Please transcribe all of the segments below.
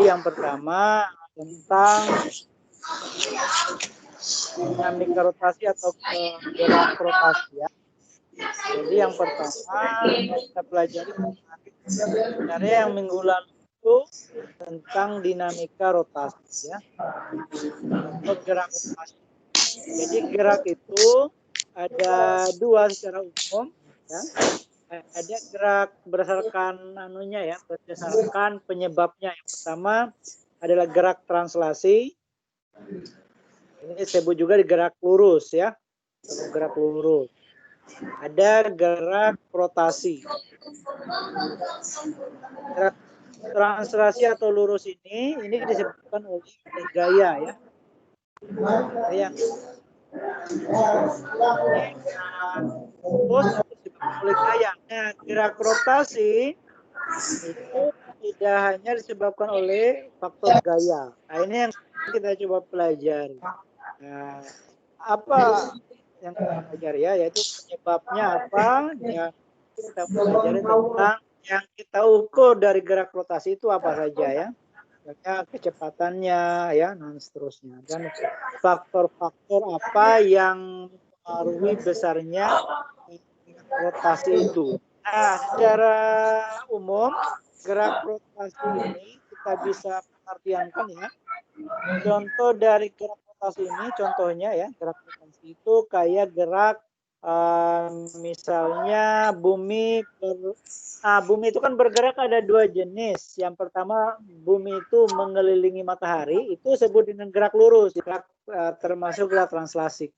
yang pertama tentang dinamika rotasi atau gerak rotasi ya. Jadi yang pertama kita pelajari sebenarnya yang minggu lalu itu tentang dinamika rotasi ya, atau gerak rotasi. Jadi gerak itu ada dua secara umum ya. Ada gerak berdasarkan berdasarkan penyebabnya. Yang pertama adalah gerak translasi. Ini disebut juga gerak lurus ya. Gerak lurus. Ada gerak rotasi. Gerak translasi atau lurus ini disebutkan oleh gaya ya. Gaya. Terus disebutkan oleh gaya. Nah, gerak rotasi itu tidak hanya disebabkan oleh faktor gaya. Nah, ini yang kita coba pelajari. Nah, apa yang kita pelajari ya, yaitu penyebabnya apa yang kita pelajari tentang yang kita ukur dari gerak rotasi itu apa saja ya. Kecepatannya ya, dan seterusnya. Dan faktor-faktor apa yang mempengaruhi besarnya rotasi itu. Nah, secara umum gerak rotasi ini kita bisa pengertiankan ya. Contoh dari gerak rotasi ini, contohnya ya, gerak rotasi itu kayak gerak misalnya bumi itu kan bergerak ada dua jenis. Yang pertama bumi itu mengelilingi matahari, itu disebut dengan gerak lurus, gerak termasuk gerak translasi.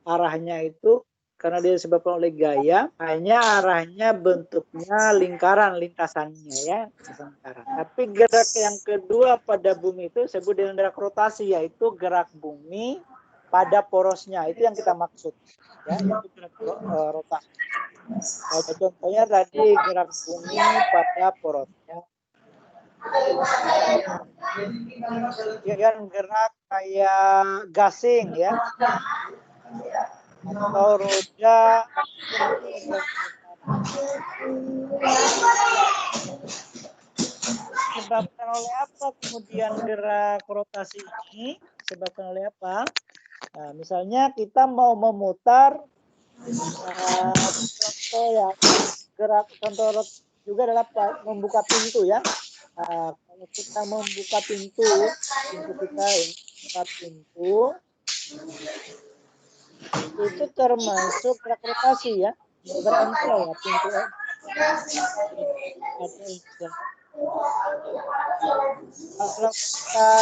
Arahnya itu karena dia disebabkan oleh gaya, hanya arahnya bentuknya lingkaran, lintasannya ya, lingkaran. Tapi gerak yang kedua pada bumi itu disebut dengan gerak rotasi, yaitu gerak bumi pada porosnya. Itu yang kita maksud ya, itu gerak rotasi. Contohnya tadi gerak bumi pada porosnya. Yang gerak kayak gasing ya, atau roda disebabkan oleh apa kemudian gerak rotasi ini disebabkan oleh apa? Nah, misalnya kita mau memutar contoh ya, gerak contoh juga adalah membuka pintu ya. Kalau kita membuka pintu kita buka pintu itu termasuk gerak rotasi ya, gerak engsel ya, pintu ada engsel. Kalau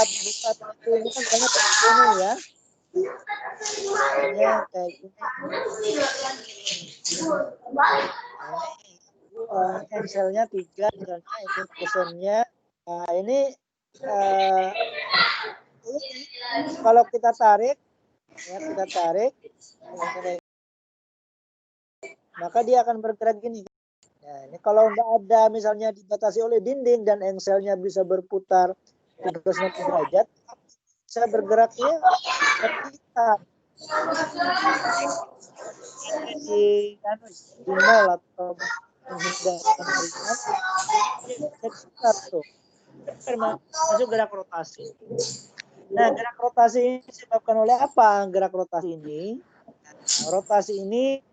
kita buka pintu ini kan banyak pintu nih ya, hanya kayak gini. Engselnya 3 misalnya, ini kusennya. Nah, ini kalau kita tarik ya, maka dia akan bergerak gini. Nah, ini kalau nggak ada misalnya dibatasi oleh dinding dan engselnya bisa berputar 360 derajat, bisa bergeraknya berputar di mall atau menghindarkan ringan, jadi sekitar tuh termasuk gerak rotasi. Nah, gerak rotasi ini disebabkan oleh apa? Gerak rotasi ini, rotasi ini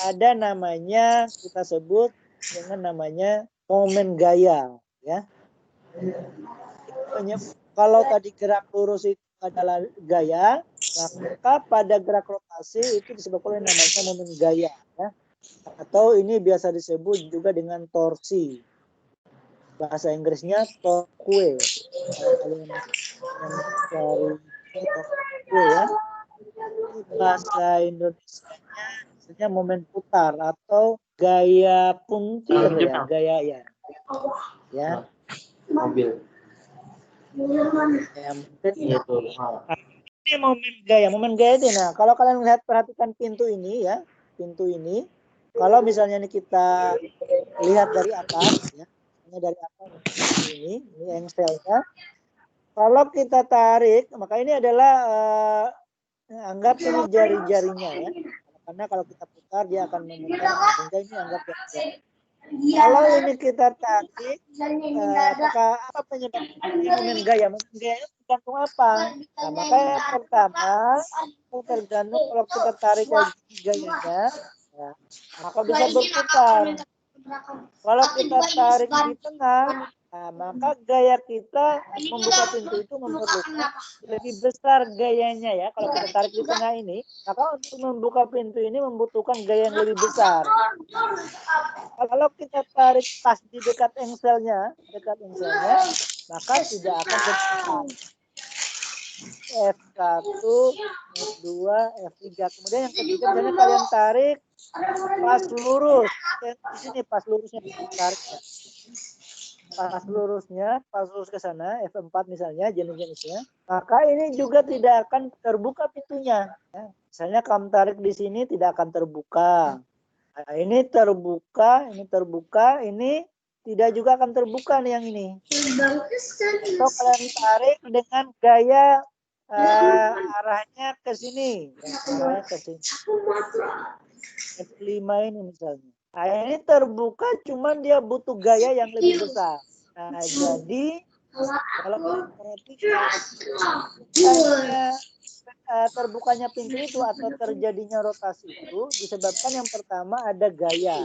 ada namanya, kita sebut dengan namanya momen gaya ya. Kalau tadi gerak lurus itu adalah gaya, maka pada gerak rotasi itu disebabkan oleh namanya momen gaya ya. Atau ini biasa disebut juga dengan torsi. Bahasa Inggrisnya torque. Kalian torque ya. Bahasa Indonesianya misalnya momen putar atau gaya puntir ya, gaya ya. Ya. Mobil. Ya, ini momen gaya ini. Nah, kalau kalian perhatikan pintu ini ya, kalau misalnya ini kita lihat dari atas ya, dari atas ini engselnya. Kalau kita tarik, maka ini adalah anggap ini jari-jarinya ya. Karena kalau kita putar dia akan memutar, sehingga ini anggap jari. Kalau ini kita tarik, apakah apa penyebab momen gaya? Momen gaya itu tergantung apa? Nah, maka yang pertama itu tergantung kalau kita tarik gayanya, ya, maka bisa berputar. Kalau kita tarik di tengah, nah, maka gaya kita membuka pintu itu memerlukan lebih besar gayanya ya. Kalau kita tarik di tengah ini, maka untuk membuka pintu ini membutuhkan gaya yang lebih besar. Kalau kita tarik pas di dekat engselnya, maka tidak akan berputar. F1, F2, F3. Kemudian yang ketiga, misalnya kalian tarik pas lurus. Di sini pas lurusnya tarik. Pas lurus ke sana, F4 misalnya, jenis-jenisnya, maka ini juga tidak akan terbuka pintunya. Ya. Misalnya kamu tarik di sini tidak akan terbuka. Nah, ini terbuka, ini tidak juga akan terbuka nih yang ini. Atau kalian tarik dengan gaya arahnya ke sini. Ya, arahnya ke sini. F5 ini misalnya. Nah, ini terbuka, cuman dia butuh gaya yang lebih besar. Nah, jadi kalau kalian perhatikan, terbukanya pintu itu atau terjadinya rotasi itu disebabkan yang pertama ada gaya.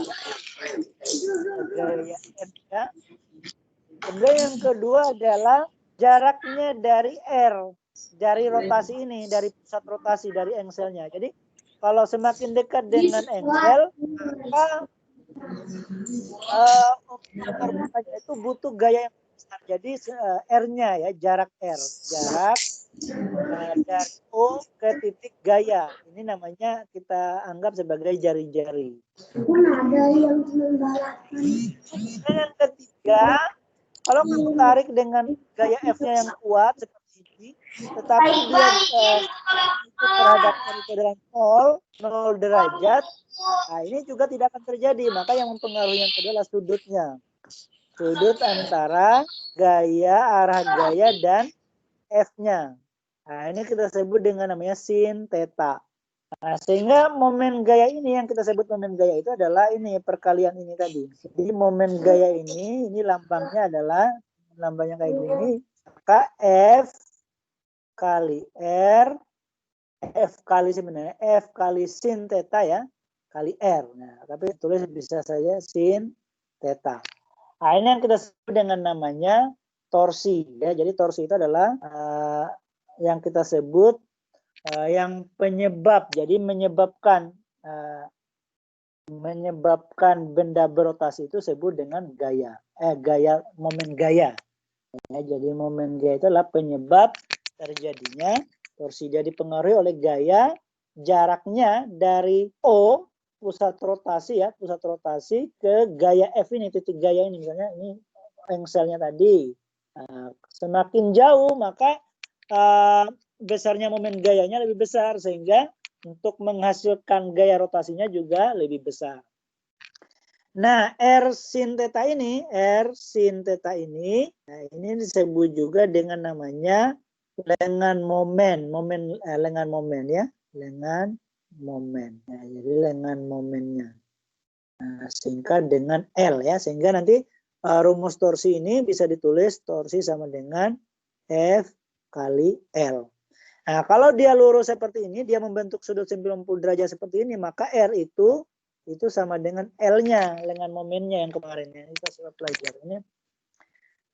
Gaya F ya. Kemudian yang kedua adalah jaraknya dari R, dari rotasi ini, dari pusat rotasi, dari engselnya. Jadi kalau semakin dekat dengan engsel, maka terbukanya itu butuh gaya yang besar. Jadi R-nya ya, jarak R, jarak dari O ke titik gaya. Ini namanya kita anggap sebagai jari-jari. Yang ketiga, kalau kamu tarik dengan gaya F-nya yang kuat seperti ini, tetapi dia terhadap R itu adalah 0 derajat, nah ini juga tidak akan terjadi. Maka yang mempengaruhi yang kedua adalah sudutnya. Sudut antara arah gaya dan F-nya. Nah, ini kita sebut dengan namanya sin theta. Nah, sehingga momen gaya ini yang kita sebut momen gaya itu adalah ini perkalian ini tadi. Jadi momen gaya ini lambangnya kayak gini. Maka F kali R, F kali sin theta ya, kali R. Nah, tapi tulis bisa saja sin theta. Nah, ini yang kita sebut dengan namanya torsi ya. Jadi torsi itu adalah yang kita sebut yang penyebab. Jadi menyebabkan benda berotasi itu sebut dengan gaya. Momen gaya. Ya, jadi momen gaya itu adalah penyebab terjadinya torsi. Dia dipengaruhi oleh gaya, jaraknya dari O pusat rotasi ke gaya F ini, titik gaya ini, misalnya ini engselnya tadi. Semakin jauh maka besarnya momen gayanya lebih besar, sehingga untuk menghasilkan gaya rotasinya juga lebih besar. Nah, R sin theta ini, nah ini disebut juga dengan namanya lengan momen ya, lengan momen. Nah, jadi lengan momennya. Nah, singkat dengan L ya, sehingga nanti rumus torsi ini bisa ditulis torsi sama dengan F kali L. Nah, kalau dia lurus seperti ini, dia membentuk sudut 90 derajat seperti ini, maka R itu sama dengan L-nya, lengan momennya yang kemarin ya. Kita sudah pelajarannya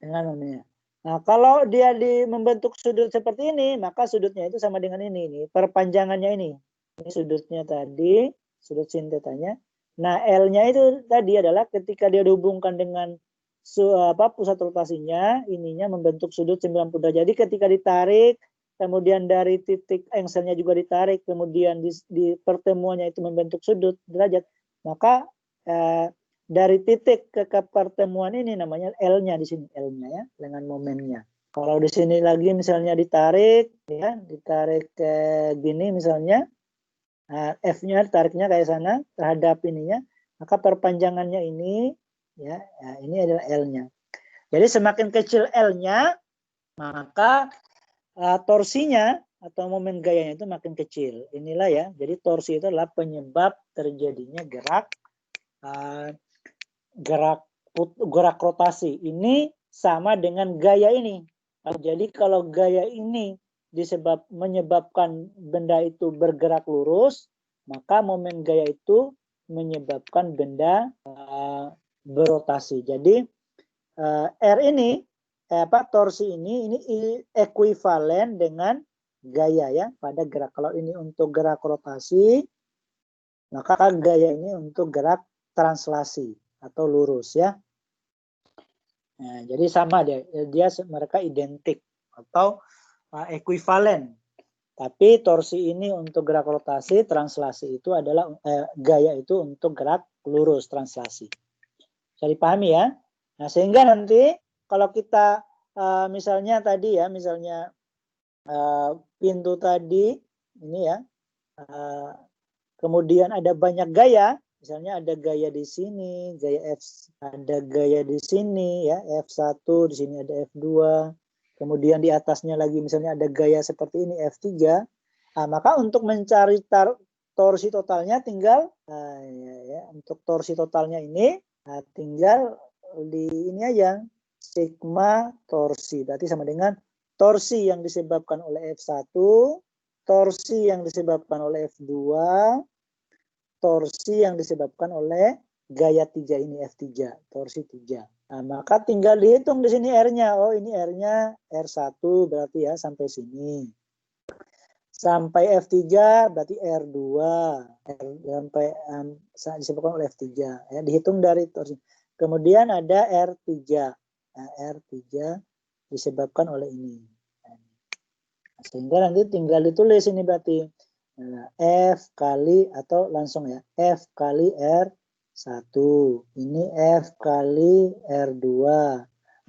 lengan momennya. Nah, kalau dia membentuk sudut seperti ini, maka sudutnya itu sama dengan ini perpanjangannya ini. Ini sudutnya tadi, sudut sin tetanya. Nah, L-nya itu tadi adalah ketika dia dihubungkan dengan pusat rotasinya, ininya membentuk sudut 90 derajat. Jadi ketika ditarik, kemudian dari titik engselnya juga ditarik, kemudian di pertemuannya itu membentuk sudut derajat, maka dari titik ke pertemuan ini namanya L-nya di sini, L-nya ya, lengan momennya. Kalau di sini lagi misalnya ditarik ke gini misalnya, F-nya tariknya kayak sana terhadap ininya, maka perpanjangannya ini ya, ini adalah L-nya. Jadi semakin kecil L-nya, maka torsinya atau momen gayanya itu makin kecil. Inilah ya. Jadi torsi itu adalah penyebab terjadinya gerak gerak rotasi. Ini sama dengan gaya ini. Jadi kalau gaya ini menyebabkan benda itu bergerak lurus, maka momen gaya itu menyebabkan benda berotasi. Jadi R ini torsi ini ekuivalen dengan gaya ya pada gerak. Kalau ini untuk gerak rotasi, maka gaya ini untuk gerak translasi atau lurus ya. Nah, jadi sama mereka identik atau ekuivalen. Tapi torsi ini untuk gerak rotasi, translasi itu adalah gaya itu untuk gerak lurus translasi. Bisa dipahami ya? Nah, sehingga nanti kalau kita misalnya tadi ya, misalnya pintu tadi ini ya, kemudian ada banyak gaya, misalnya ada gaya di sini, ada gaya di sini ya, F1, di sini ada F2, kemudian di atasnya lagi misalnya ada gaya seperti ini F3. Nah, maka untuk mencari torsi totalnya tinggal untuk torsi totalnya ini tinggal di ini aja, sigma torsi, berarti sama dengan torsi yang disebabkan oleh F1, torsi yang disebabkan oleh F2, torsi yang disebabkan oleh gaya 3 ini F3, torsi 3. Nah, maka tinggal dihitung di sini R-nya. Oh, ini R-nya R1 berarti ya sampai sini. Sampai F3 berarti R2. Sampai disebabkan oleh F3 ya, dihitung dari torsi. Kemudian ada R3. Nah, R3 disebabkan oleh ini. Sehingga nanti tinggal ditulis ini berarti F kali atau langsung ya F kali R1, ini F kali R2.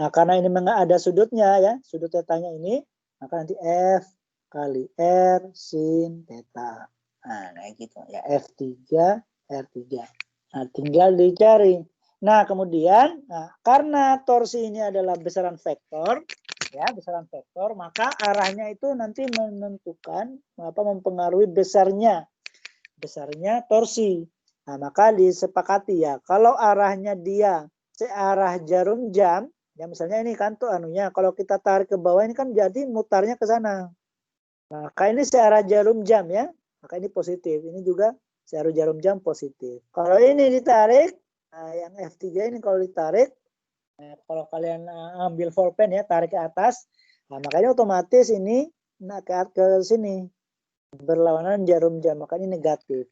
Nah, karena ini ada sudutnya ya, sudut tetanya ini, maka nanti F kali R sin theta. Nah, kayak gitu ya, F3 R3. Nah, tinggal dicari. Nah, kemudian karena torsi ini adalah besaran vektor ya, besaran vektor, maka arahnya itu nanti menentukan mempengaruhi besarnya torsi. Nah, maka disepakati ya, kalau arahnya dia searah jarum jam, ya misalnya ini kan tuh anunya, kalau kita tarik ke bawah ini kan jadi mutarnya ke sana. Maka ini searah jarum jam ya, maka ini positif. Ini juga searah jarum jam positif. Kalau ini ditarik, yang F3 ini kalau ditarik, kalau kalian ambil pulpen ya, tarik ke atas, makanya otomatis ini ke sini berlawanan jarum jam, makanya negatif.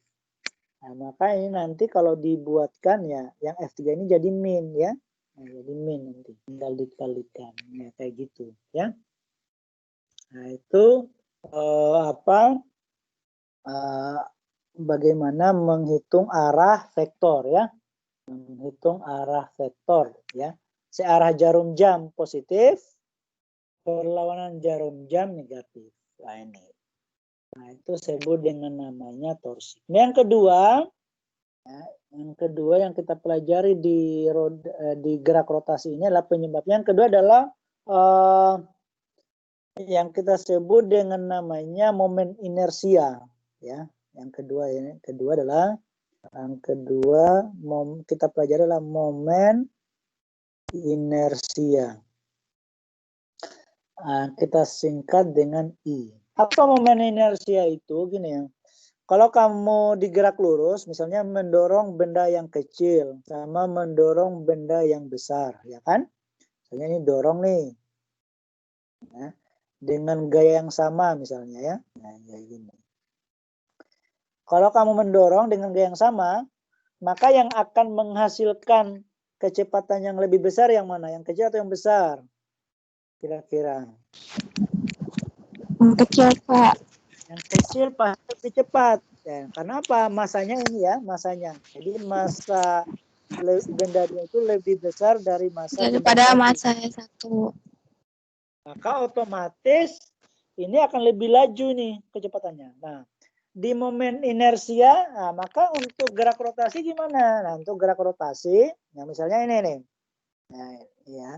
Nah, maka ini nanti kalau dibuatkan ya, yang F3 ini jadi min ya, jadi min nanti tinggal dikalikan, ya kayak gitu ya. Nah itu bagaimana menghitung arah vektor ya, menghitung arah vektor ya. Searah jarum jam positif, berlawanan jarum jam negatif. Nah, ini. Nah, itu sebut dengan namanya torsi. Yang kedua, yang kita pelajari di gerak rotasi ini adalah penyebabnya. Yang kedua adalah yang kita sebut dengan namanya momen inersia. Ya, yang kedua adalah kita pelajari adalah momen inersia. Kita singkat dengan I. Apa momen inersia itu? Gini ya. Kalau kamu digerak lurus, misalnya mendorong benda yang kecil sama mendorong benda yang besar, ya kan? Misalnya ini dorong nih, ya, dengan gaya yang sama misalnya ya. Nah, kayak gini. Kalau kamu mendorong dengan gaya yang sama, maka yang akan menghasilkan kecepatan yang lebih besar yang mana? Yang kecil atau yang besar? Kira-kira. Yang kecil, Pak. Yang kecil pasti lebih cepat. Ya, karena apa? Masanya ini ya, masanya. Jadi masa benda itu lebih besar dari masa Daripada benda masa satu. Maka otomatis ini akan lebih laju nih kecepatannya. Nah, di momen inersia, maka untuk gerak rotasi gimana? Nah, untuk gerak rotasi, ya misalnya ini nih. Nah, ya.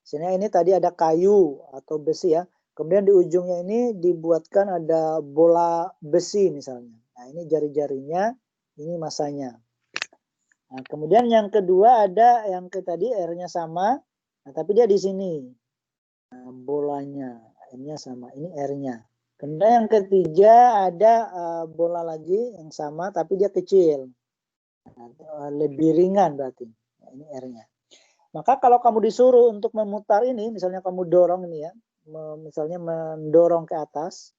Sini ini tadi ada kayu atau besi ya. Kemudian di ujungnya ini dibuatkan ada bola besi misalnya. Nah, ini jari-jarinya, ini masanya. Nah, kemudian yang kedua ada yang tadi R-nya sama, nah, tapi dia di sini. Nah, bolanya, M-nya sama, ini R-nya. Kemudian yang ketiga ada bola lagi yang sama, tapi dia kecil. Nah, lebih ringan berarti. Nah, ini R-nya. Maka kalau kamu disuruh untuk memutar ini, misalnya kamu dorong ini ya, misalnya mendorong ke atas,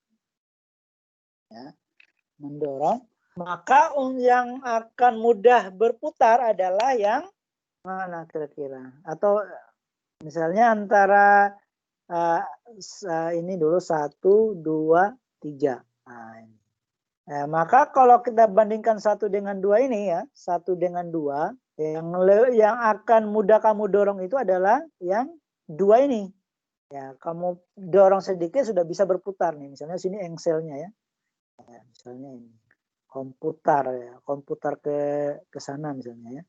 ya, mendorong, maka yang akan mudah berputar adalah yang mana kira-kira? Atau misalnya antara ini dulu 1, 2, 3. Nah, ini. Maka kalau kita bandingkan 1 dengan 2 ini ya, 1 dengan 2, yang akan mudah kamu dorong itu adalah yang 2 ini. Ya, kamu dorong sedikit sudah bisa berputar nih. Misalnya sini engselnya ya. Misalnya ini komputer ya, komputer ke sana misalnya ya.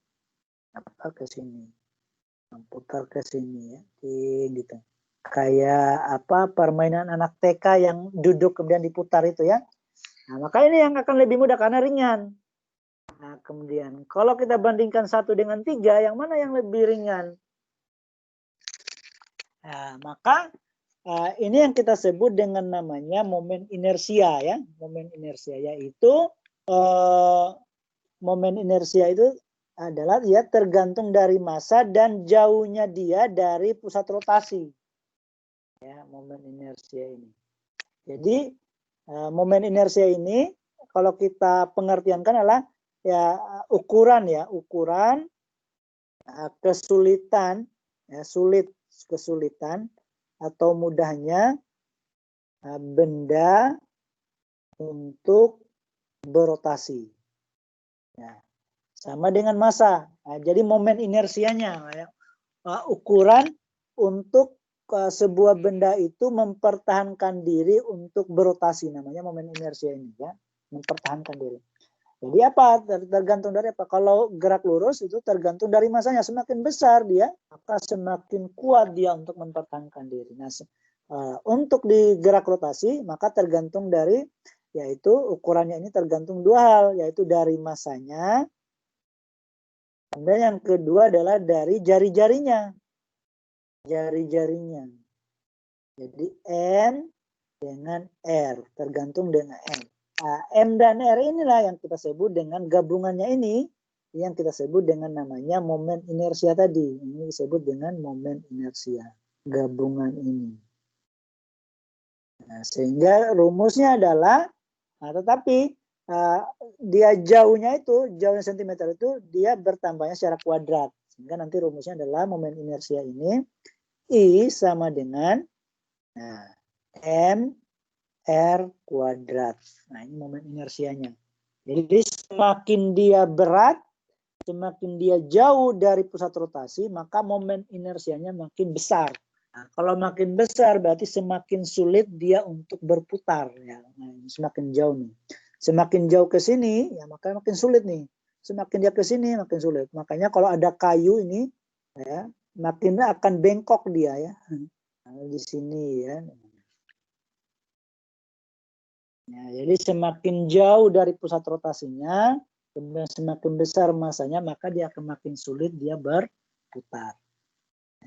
Apa ke sini. Komputer ke sini ya. Gitu. Kayak apa permainan anak TK yang duduk kemudian diputar itu ya. Nah, maka ini yang akan lebih mudah karena ringan. Nah, kemudian kalau kita bandingkan 1 dengan 3, yang mana yang lebih ringan? Nah, maka ini yang kita sebut dengan namanya momen inersia ya. Momen inersia yaitu momen inersia itu adalah dia tergantung dari massa dan jauhnya dia dari pusat rotasi. Ya, momen inersia ini. Jadi momen inersia ini kalau kita pengertiankan adalah ya ukuran kesulitan ya, kesulitan atau mudahnya benda untuk berotasi. Ya, sama dengan massa. Nah, jadi momen inersianya ya, ukuran untuk sebuah benda itu mempertahankan diri untuk berotasi, namanya momen inersia ini ya, mempertahankan diri. Jadi apa? Tergantung dari apa? Kalau gerak lurus itu tergantung dari masanya. Semakin besar dia, maka semakin kuat dia untuk mempertahankan diri. Nah, untuk di gerak rotasi maka tergantung dari, yaitu ukurannya ini tergantung 2 hal, yaitu dari masanya. Dan yang kedua adalah dari jari-jarinya. Jari-jarinya. Jadi N dengan R, tergantung dengan M. M dan R inilah yang kita sebut dengan gabungannya ini, yang kita sebut dengan namanya momen inersia tadi. Ini disebut dengan momen inersia, gabungan ini. Nah, sehingga rumusnya adalah, tetapi dia jauhnya sentimeter itu dia bertambahnya secara kuadrat. Sehingga nanti rumusnya adalah momen inersia ini I sama dengan M R kuadrat. Nah, ini momen inersianya. Jadi semakin dia berat, semakin dia jauh dari pusat rotasi, maka momen inersianya makin besar. Nah, kalau makin besar berarti semakin sulit dia untuk berputar. Ya. Nah, semakin jauh nih. Semakin jauh ke sini, ya maka makin sulit nih. Semakin dia ke sini, makin sulit. Makanya kalau ada kayu ini, ya, makin akan bengkok dia ya. Nah, di sini ya. Ya, jadi semakin jauh dari pusat rotasinya, kemudian semakin besar masanya, maka dia akan makin sulit dia berputar.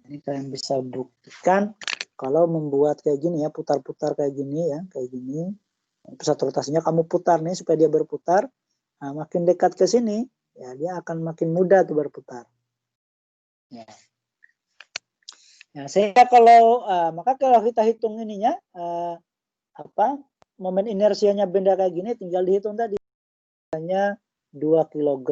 Ini kalian bisa buktikan kalau membuat kayak gini ya, putar-putar kayak gini ya, kayak gini. Pusat rotasinya kamu putar nih supaya dia berputar. Nah, makin dekat ke sini, ya dia akan makin mudah tuh berputar. Ya. Nah, sehingga maka kalau kita hitung ininya momen inersianya benda kayak gini tinggal dihitung tadi. Misalnya 2 kg,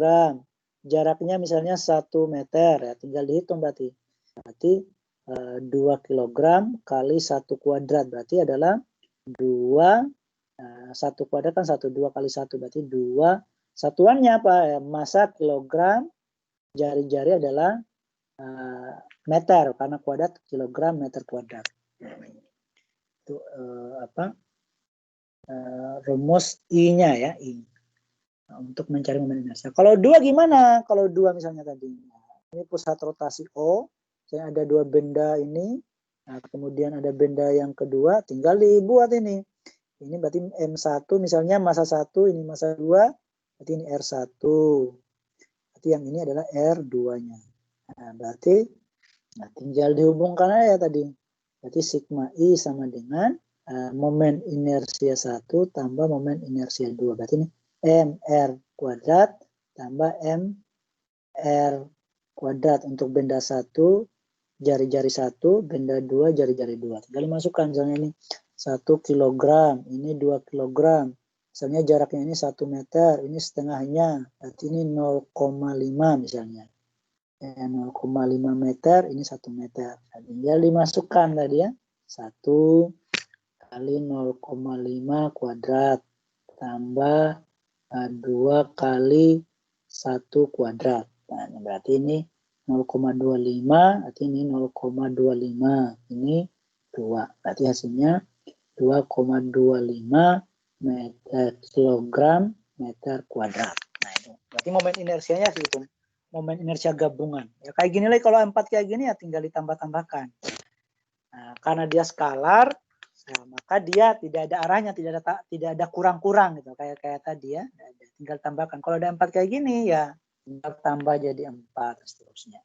jaraknya misalnya 1 meter, ya tinggal dihitung berarti. Berarti 2 kg kali 1 kuadrat, berarti adalah 2, 1 kuadrat kan 1, 2 kali 1, berarti 2. Satuannya apa? Massa kilogram, jari-jari adalah meter, karena kuadrat kilogram meter kuadrat. Itu rumus I-nya ya, I. Untuk mencari momen inersia. Kalau 2 gimana? Kalau 2 misalnya tadi, ini pusat rotasi O, saya ada 2 benda ini, nah, kemudian ada benda yang kedua, tinggal dibuat ini. Ini berarti M1 misalnya massa 1, ini massa 2, berarti ini R1. Berarti berarti yang ini adalah R2-nya. Nah, berarti tinggal dihubungkan aja tadi. Berarti sigma I sama dengan momen inersia 1 tambah momen inersia 2. Berarti ini mr kuadrat tambah mr kuadrat untuk benda 1, jari-jari 1, benda 2, jari-jari 2. Tinggal dimasukkan, misalnya ini 1 kilogram, ini 2 kilogram. Misalnya jaraknya ini 1 meter, ini setengahnya, berarti ini 0,5 misalnya. 0,5 meter, ini 1 meter. Tinggal dimasukkan tadi ya. 1 kali 0,5 kuadrat tambah 2 kali 1 kuadrat. Nah, berarti ini 0,25, berarti ini 0,25. Ini 2. Berarti hasilnya 2,25 kilogram meter kuadrat. Nah, itu. Berarti momen inersianya segitu. Momen inersia gabungan. Ya kayak gini lah, kalau 4 kayak gini ya tinggal ditambah-tambahkan. Nah, karena dia skalar, nah, maka dia tidak ada arahnya, tidak ada kurang-kurang gitu. Kayak tadi ya, tinggal tambahkan. Kalau ada 4 kayak gini ya tinggal tambah jadi 4 seterusnya.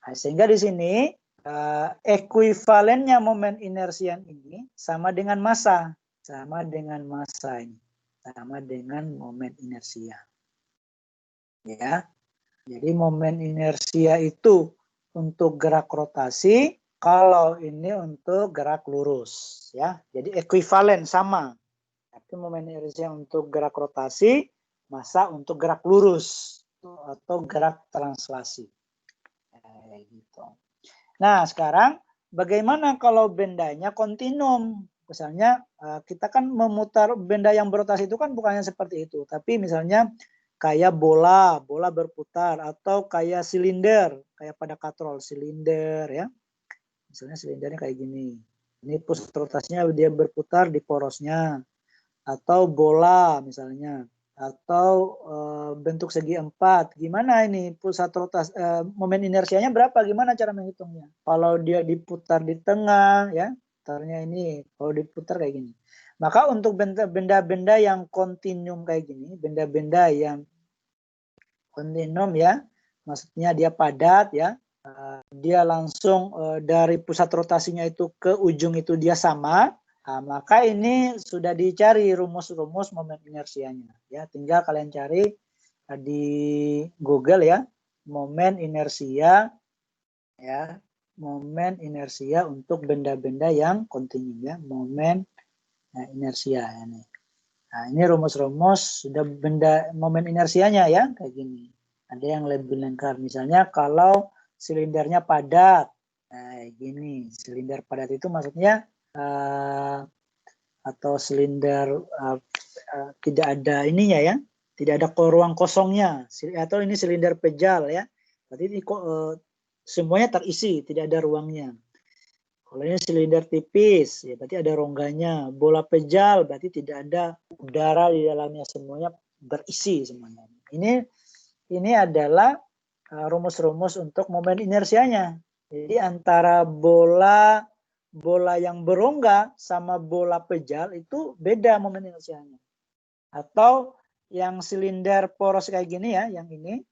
Nah, sehingga di sini ekuivalennya momen inersia ini sama dengan massa. Sama dengan massa ini. Sama dengan momen inersia. Ya. Jadi momen inersia itu untuk gerak rotasi, kalau ini untuk gerak lurus. Ya. Jadi ekuivalen sama. Tapi momen inersia untuk gerak rotasi, massa untuk gerak lurus atau gerak translasi. Gitu. Nah, sekarang bagaimana kalau bendanya kontinum? Misalnya kita kan memutar benda yang berotasi itu kan bukannya seperti itu, tapi misalnya kayak bola berputar, atau kayak silinder, kayak pada katrol silinder ya. Misalnya silindernya kayak gini. Ini pusat rotasinya dia berputar di porosnya, atau bola misalnya, atau bentuk segi 4. Gimana ini pusat rotasi, momen inersianya berapa? Gimana cara menghitungnya? Kalau dia diputar di tengah ya, putarnya ini kalau diputar kayak gini. Maka untuk benda-benda yang kontinum kayak gini, benda-benda yang kontinum ya, maksudnya dia padat ya, dia langsung dari pusat rotasinya itu ke ujung itu dia sama. Nah, maka ini sudah dicari rumus-rumus momen inersianya. Ya, tinggal kalian cari di Google ya, momen inersia ya, momen inersia untuk benda-benda yang kontinu ya, momen inersia ini. Nah, ini rumus-rumus sudah benda momen inersianya ya, kayak gini. Ada yang lebih lengkap, misalnya kalau silindernya padat, nah gini, silinder padat itu maksudnya atau silinder tidak ada ininya ya, tidak ada ruang kosongnya, atau ini silinder pejal ya, berarti ini semuanya terisi, tidak ada ruangnya. Kalau ini silinder tipis, ya berarti ada rongganya. Bola pejal berarti tidak ada udara di dalamnya, semuanya berisi semuanya. Ini adalah rumus-rumus untuk momen inersianya. Jadi antara bola yang berongga sama bola pejal itu beda momen inersianya. Atau yang silinder poros kayak gini ya, yang ini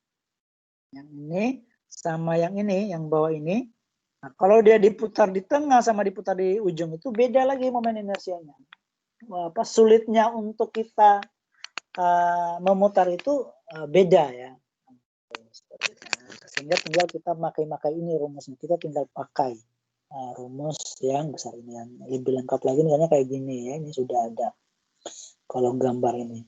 sama yang ini, yang bawah ini. Nah, kalau dia diputar di tengah sama diputar di ujung itu beda lagi momen inersianya. Sulitnya untuk kita memutar itu beda ya. Sehingga tinggal kita pakai ini rumusnya, kita tinggal pakai rumus yang besar ini, yang lebih lengkap lagi misalnya kayak gini ya, ini sudah ada kalau gambar ini.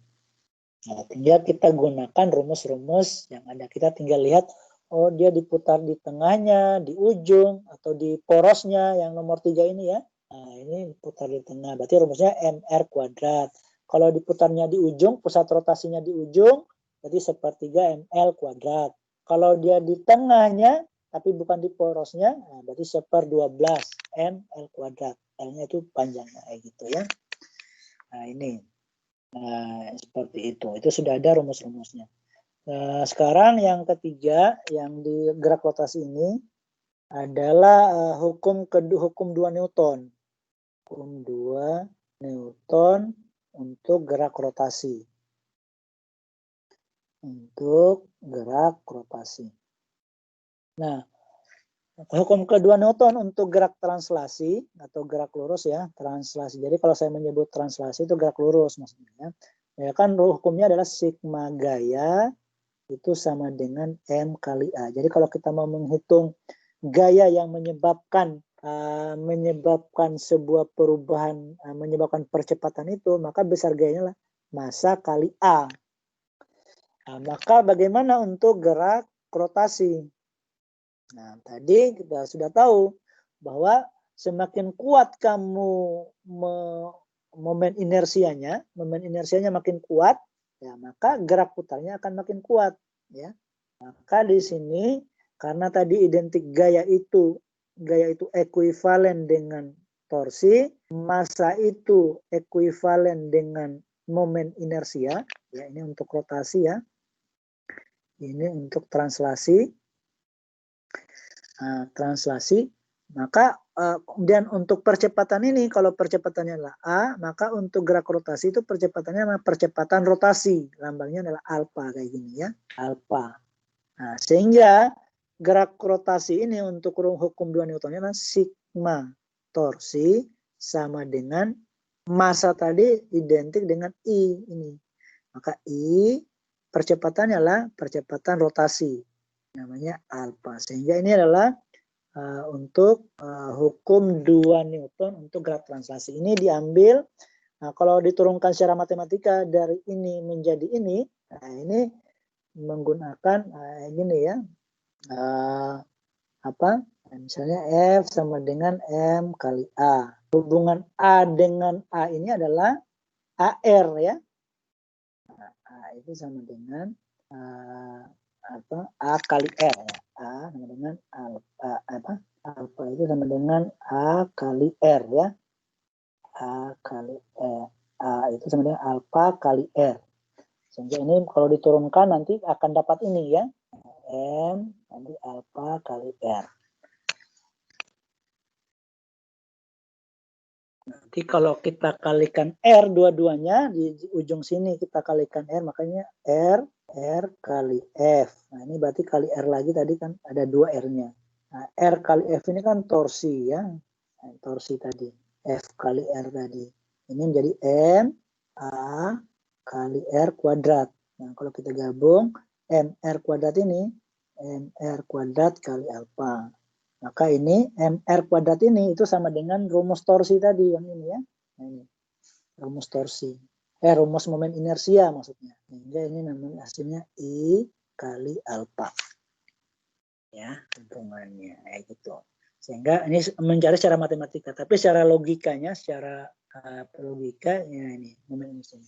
Nah, tinggal kita gunakan rumus-rumus yang ada, kita tinggal lihat oh dia diputar di tengahnya, di ujung, atau di porosnya yang nomor 3 ini ya. Nah ini diputar di tengah, berarti rumusnya mr kuadrat. Kalau diputarnya di ujung, pusat rotasinya di ujung, berarti sepertiga ml kuadrat. Kalau dia di tengahnya, tapi bukan di porosnya, nah berarti 1/12 ml kuadrat. L-nya itu panjangnya kayak gitu ya. Nah ini, nah seperti itu sudah ada rumus-rumusnya. Nah, sekarang yang ketiga yang di gerak rotasi ini adalah hukum 2 Newton. Hukum 2 Newton untuk gerak rotasi. untuk gerak rotasi. Nah, hukum kedua Newton untuk gerak translasi atau gerak lurus ya, translasi. Jadi kalau saya menyebut translasi itu gerak lurus maksudnya. Ya kan hukumnya adalah sigma gaya itu sama dengan M kali A. Jadi kalau kita mau menghitung gaya yang menyebabkan sebuah perubahan, menyebabkan percepatan itu, maka besar gayanya lah massa kali A. Nah, maka bagaimana untuk gerak rotasi? Nah, tadi kita sudah tahu bahwa semakin kuat kamu momen inersianya makin kuat, ya maka gerak putarnya akan makin kuat, ya. Maka di sini karena tadi identik gaya itu ekuivalen dengan torsi, massa itu ekuivalen dengan momen inersia, ya ini untuk rotasi ya. Ini untuk translasi. Translasi, maka kemudian untuk percepatan ini, kalau percepatannya adalah A, maka untuk gerak rotasi itu percepatannya adalah percepatan rotasi, lambangnya adalah alfa kayak gini ya, alfa. Nah, sehingga gerak rotasi ini untuk hukum 2 Newtonnya adalah sigma torsi sama dengan massa tadi identik dengan I ini. Maka I percepatannya adalah percepatan rotasi, namanya alfa. Sehingga ini adalah untuk hukum 2 Newton untuk gerak translasi. Ini diambil, kalau diturunkan secara matematika dari ini menjadi ini, nah ini menggunakan gini ya, misalnya F sama dengan M kali A. Hubungan A dengan A ini adalah AR ya. A itu sama dengan A kali R ya. A sama dengan alfa itu sama dengan A kali R ya. A kali R. A itu sama dengan alfa kali R. Sehingga ini kalau diturunkan nanti akan dapat ini ya. M nanti alfa kali R. Nanti kalau kita kalikan R dua-duanya di ujung sini kita kalikan R, makanya R kali F. Nah ini berarti kali R lagi, tadi kan ada 2 R-nya. Nah, R kali F ini kan torsi ya. Nah, torsi tadi. F kali R tadi. Ini menjadi M A kali R kuadrat. Nah kalau kita gabung MR kuadrat ini, MR kuadrat kali alfa. Maka ini MR kuadrat ini itu sama dengan rumus torsi tadi yang ini ya. Nah, ini rumus torsi. Rumus momen inersia maksudnya. Sehingga ini namanya hasilnya I kali alfa. Ya, hubungannya kayak gitu. Sehingga ini mencari secara matematika, tapi secara logikanya, secara logika ya ini momen inersia.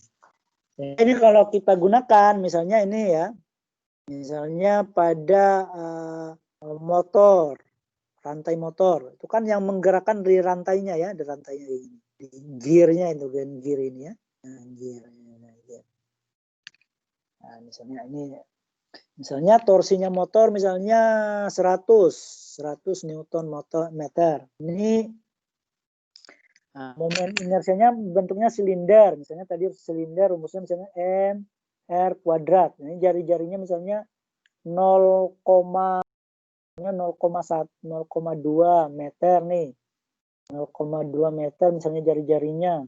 Ini kalau kita gunakan misalnya ini ya. Misalnya pada motor, rantai motor itu kan yang menggerakkan di rantainya ya, di rantainya ini, di gearnya itu kan, gear ini ya, gear. Nah, misalnya torsinya motor misalnya 100 Newton meter. Ini momen inersianya bentuknya silinder, misalnya tadi silinder rumusnya misalnya M R kuadrat. Ini jari-jarinya misalnya 0,2 meter nih. 0,2 meter misalnya jari-jarinya.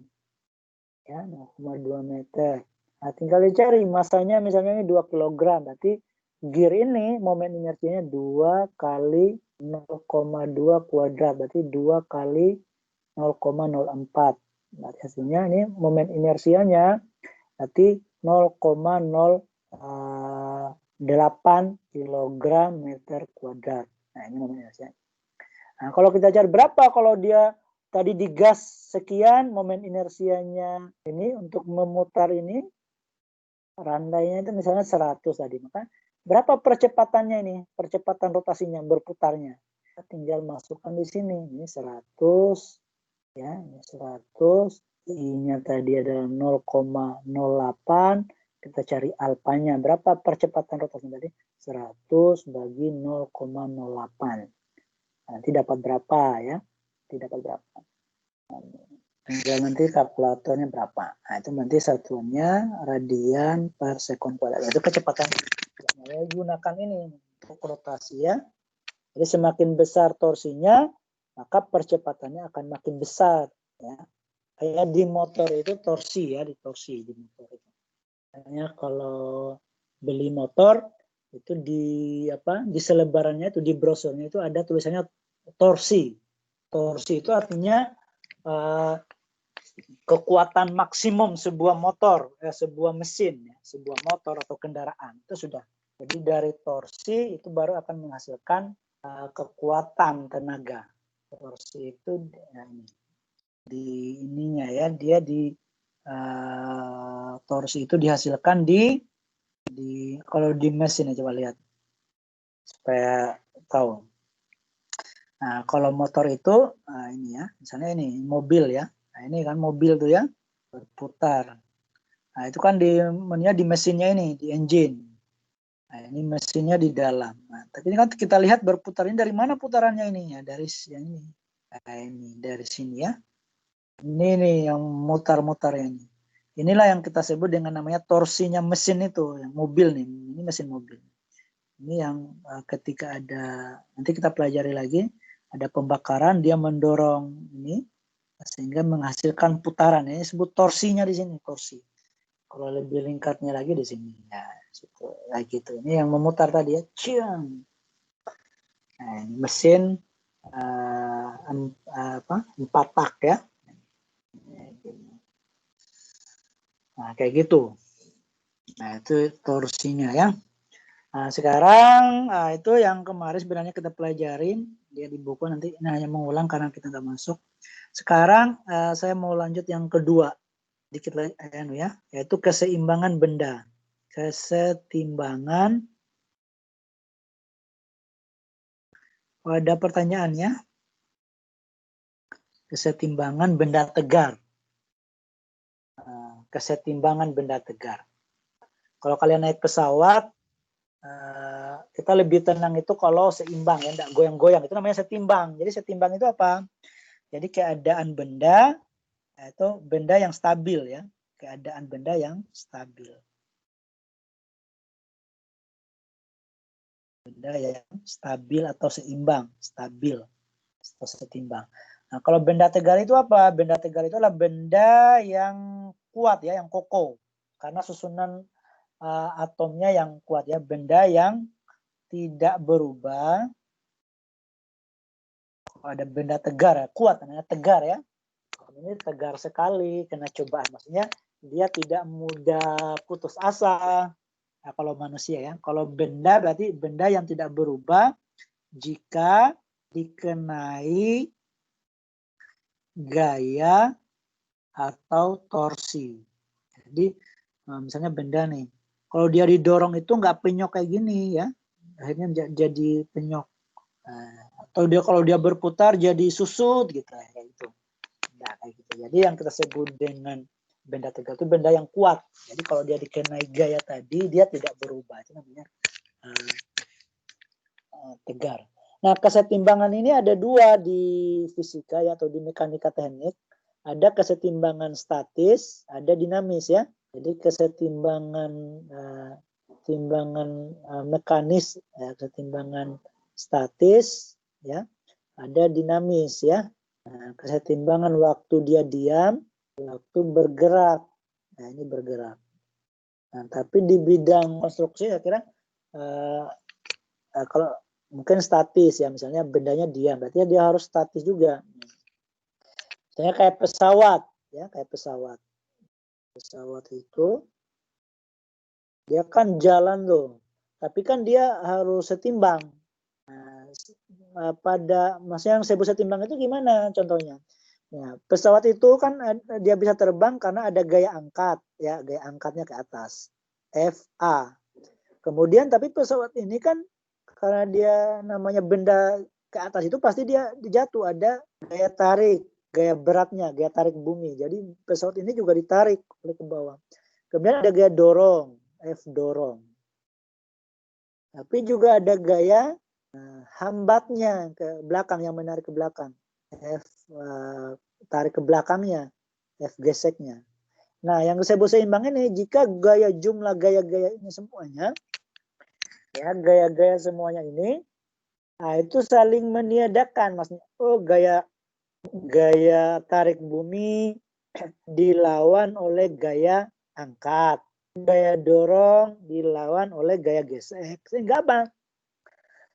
Ya, 0,2 meter. Nah, tinggal dicari masanya misalnya ini 2 kg. Berarti gear ini momen inersianya 2 kali 0,2 kuadrat. Berarti 2 kali 0,04. Berarti hasilnya ini momen inersianya berarti 0,08 kg meter kuadrat. Nah, ini momen inersianya. Nah, kalau kita cari berapa kalau dia tadi digas sekian, momen inersianya ini untuk memutar ini, rantainya itu misalnya 100 tadi. Maka berapa percepatannya ini? Percepatan rotasinya, berputarnya. Kita tinggal masukkan di sini. Ini 100. Ya, ini 100. I-nya tadi adalah 0,08. Kita cari alfanya. Berapa percepatan rotasinya tadi? 100 bagi 0,08. Nanti dapat berapa ya? Nanti dapat berapa? Tinggal nanti kalkulatornya berapa. Nah, itu nanti satuannya radian per sekon kuadrat. Itu kecepatan. Nah, gunakan ini untuk rotasi ya. Jadi semakin besar torsinya, maka percepatannya akan makin besar. Ya. Kayak di motor itu torsi ya, di torsi di motor itu. Makanya kalau beli motor itu di selebarannya itu di brosurnya itu ada tulisannya torsi. Torsi itu artinya kekuatan maksimum sebuah motor, sebuah mesin, ya, sebuah motor atau kendaraan itu sudah. Jadi dari torsi itu baru akan menghasilkan kekuatan tenaga. Torsi itu ini di ininya ya, dia di torsi itu dihasilkan di kalau di mesin ya, coba lihat supaya tahu. Nah, kalau motor itu ini ya, misalnya ini mobil ya. Nah, ini kan mobil tuh ya berputar. Nah, itu kan di mesinnya ini, di engine. Nah, ini mesinnya di dalam. Nah, tapi ini kan kita lihat berputar ini dari mana putarannya ini ya, dari yang ini. Nah, ini dari sini ya. Ini nih yang mutar-mutar ini. Inilah yang kita sebut dengan namanya torsinya mesin itu, yang mobil nih. Ini mesin mobil. Ini yang ketika ada, nanti kita pelajari lagi, ada pembakaran, dia mendorong ini sehingga menghasilkan putaran. Ini disebut torsinya di sini, torsi. Kalau lebih lingkatnya lagi di sini, ya, kayak gitu. Ini yang memutar tadi ya, ciang. Nah, ini mesin 4 tak ya. Nah, kayak gitu. Nah, itu torsinya ya. Nah, sekarang itu yang kemarin sebenarnya kita pelajarin dia di buku, nanti ini hanya mengulang karena kita nggak masuk. Sekarang saya mau lanjut yang kedua dikit lagi ya, yaitu keseimbangan benda. Kesetimbangan. Ada pertanyaannya? Kesetimbangan benda tegar. Kesetimbangan benda tegar. Kalau kalian naik pesawat, kita lebih tenang itu kalau seimbang ya, enggak goyang-goyang. Itu namanya setimbang. Jadi setimbang itu apa? Jadi keadaan benda itu benda yang stabil ya. Keadaan benda yang stabil. Benda yang stabil atau seimbang, stabil atau setimbang. Nah, kalau benda tegar itu apa? Benda tegar itu adalah benda yang kuat ya, yang kokoh. Karena susunan atomnya yang kuat ya, benda yang tidak berubah. Kalau ada benda tegar ya, kuat, namanya tegar ya. Ini tegar sekali kena cobaan. Maksudnya dia tidak mudah putus asa. Nah, kalau manusia ya, kalau benda berarti benda yang tidak berubah jika dikenai gaya atau torsi. Jadi misalnya benda nih, kalau dia didorong itu nggak penyok kayak gini ya, akhirnya jadi penyok. Atau dia kalau dia berputar jadi susut gitu kayak gitu. Nah, kayak gitu. Jadi yang kita sebut dengan benda tegar itu benda yang kuat. Jadi kalau dia dikenai gaya tadi dia tidak berubah, itu namanya tegar. Nah, kesetimbangan ini ada dua di fisika ya, atau di mekanika teknik. Ada kesetimbangan statis, ada dinamis ya. Jadi kesetimbangan mekanis, kesetimbangan statis ya, ada dinamis ya. Nah, kesetimbangan waktu dia diam, waktu bergerak. Nah, ini bergerak. Nah, tapi di bidang konstruksi saya kira kalau mungkin statis ya, misalnya bendanya diam, berarti dia harus statis juga. Misalnya kayak pesawat ya, kayak pesawat. Pesawat itu dia kan jalan loh, tapi kan dia harus setimbang. Nah, maksudnya yang saya bisa timbang itu gimana contohnya? Ya, pesawat itu kan dia bisa terbang karena ada gaya angkat ya, gaya angkatnya ke atas. FA. Kemudian tapi pesawat ini kan karena dia namanya benda ke atas itu pasti dia jatuh, ada gaya tarik, gaya beratnya, gaya tarik bumi. Jadi pesawat ini juga ditarik oleh ke bawah. Kemudian ada gaya dorong, F dorong. Tapi juga ada gaya hambatnya ke belakang, yang menarik ke belakang, F tarik ke belakangnya. F geseknya. Nah, yang disebut seimbang ini jika jumlah gaya-gaya ini semuanya, ya gaya-gaya semuanya ini, nah itu saling meniadakan, maksudnya, oh gaya tarik bumi dilawan oleh gaya angkat, gaya dorong dilawan oleh gaya gesek, sehingga apa?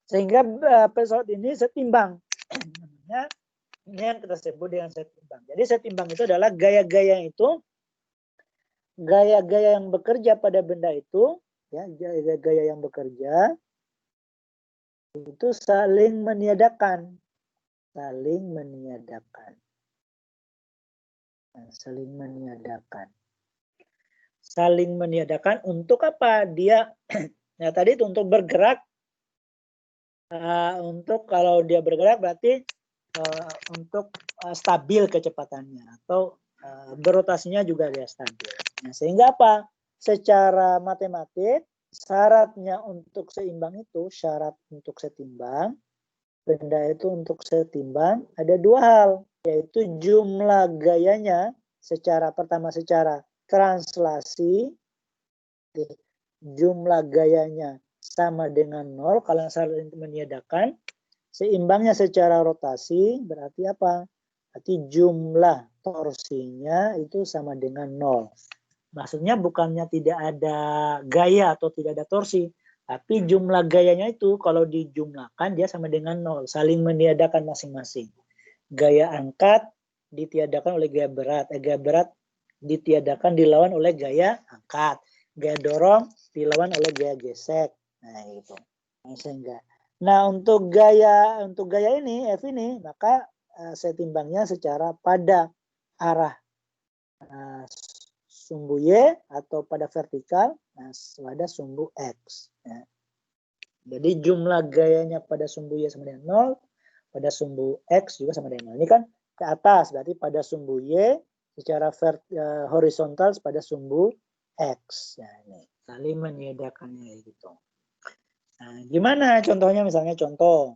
Sehingga pesawat ini setimbang. Ini yang kita sebut dengan setimbang. Jadi setimbang itu adalah gaya-gaya itu, gaya-gaya yang bekerja pada benda itu, ya gaya-gaya yang bekerja itu saling meniadakan, saling meniadakan, saling meniadakan, saling meniadakan untuk apa? Dia, ya tadi itu untuk bergerak, untuk kalau dia bergerak berarti untuk stabil kecepatannya atau berotasinya juga dia stabil. Nah, sehingga apa? Secara matematik syaratnya untuk seimbang itu, syarat untuk setimbang, benda itu untuk setimbang ada dua hal, yaitu jumlah gayanya pertama secara translasi, jumlah gayanya sama dengan 0 kalau saling meniadakan. Seimbangnya secara rotasi berarti apa? Berarti jumlah torsinya itu sama dengan 0. Maksudnya bukannya tidak ada gaya atau tidak ada torsi, tapi jumlah gayanya itu kalau dijumlahkan dia sama dengan 0, saling meniadakan masing-masing. Gaya angkat ditiadakan oleh gaya berat ditiadakan dilawan oleh gaya angkat, gaya dorong dilawan oleh gaya gesek. Nah, itu. Sehingga untuk gaya ini F ini, maka setimbangnya secara pada arah sumbu Y atau pada vertikal pada sumbu X. Ya. Jadi jumlah gayanya pada sumbu Y sama dengan 0, pada sumbu X juga sama dengan 0. Ini kan ke atas, berarti pada sumbu Y secara horizontal pada sumbu X. Ya, ini saling meniadakannya gitu. Nah, gimana contohnya? Misalnya contoh.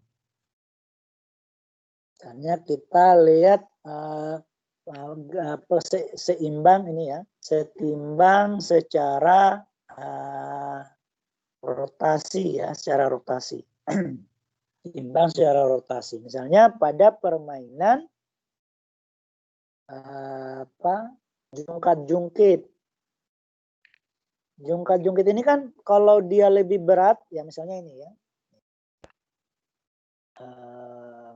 Misalnya kita lihat seimbang ini ya, setimbang secara rotasi ya, secara rotasi. Seimbang secara rotasi. Misalnya pada permainan jungkat-jungkit. Jungkat-jungkit ini kan kalau dia lebih berat, ya misalnya ini ya.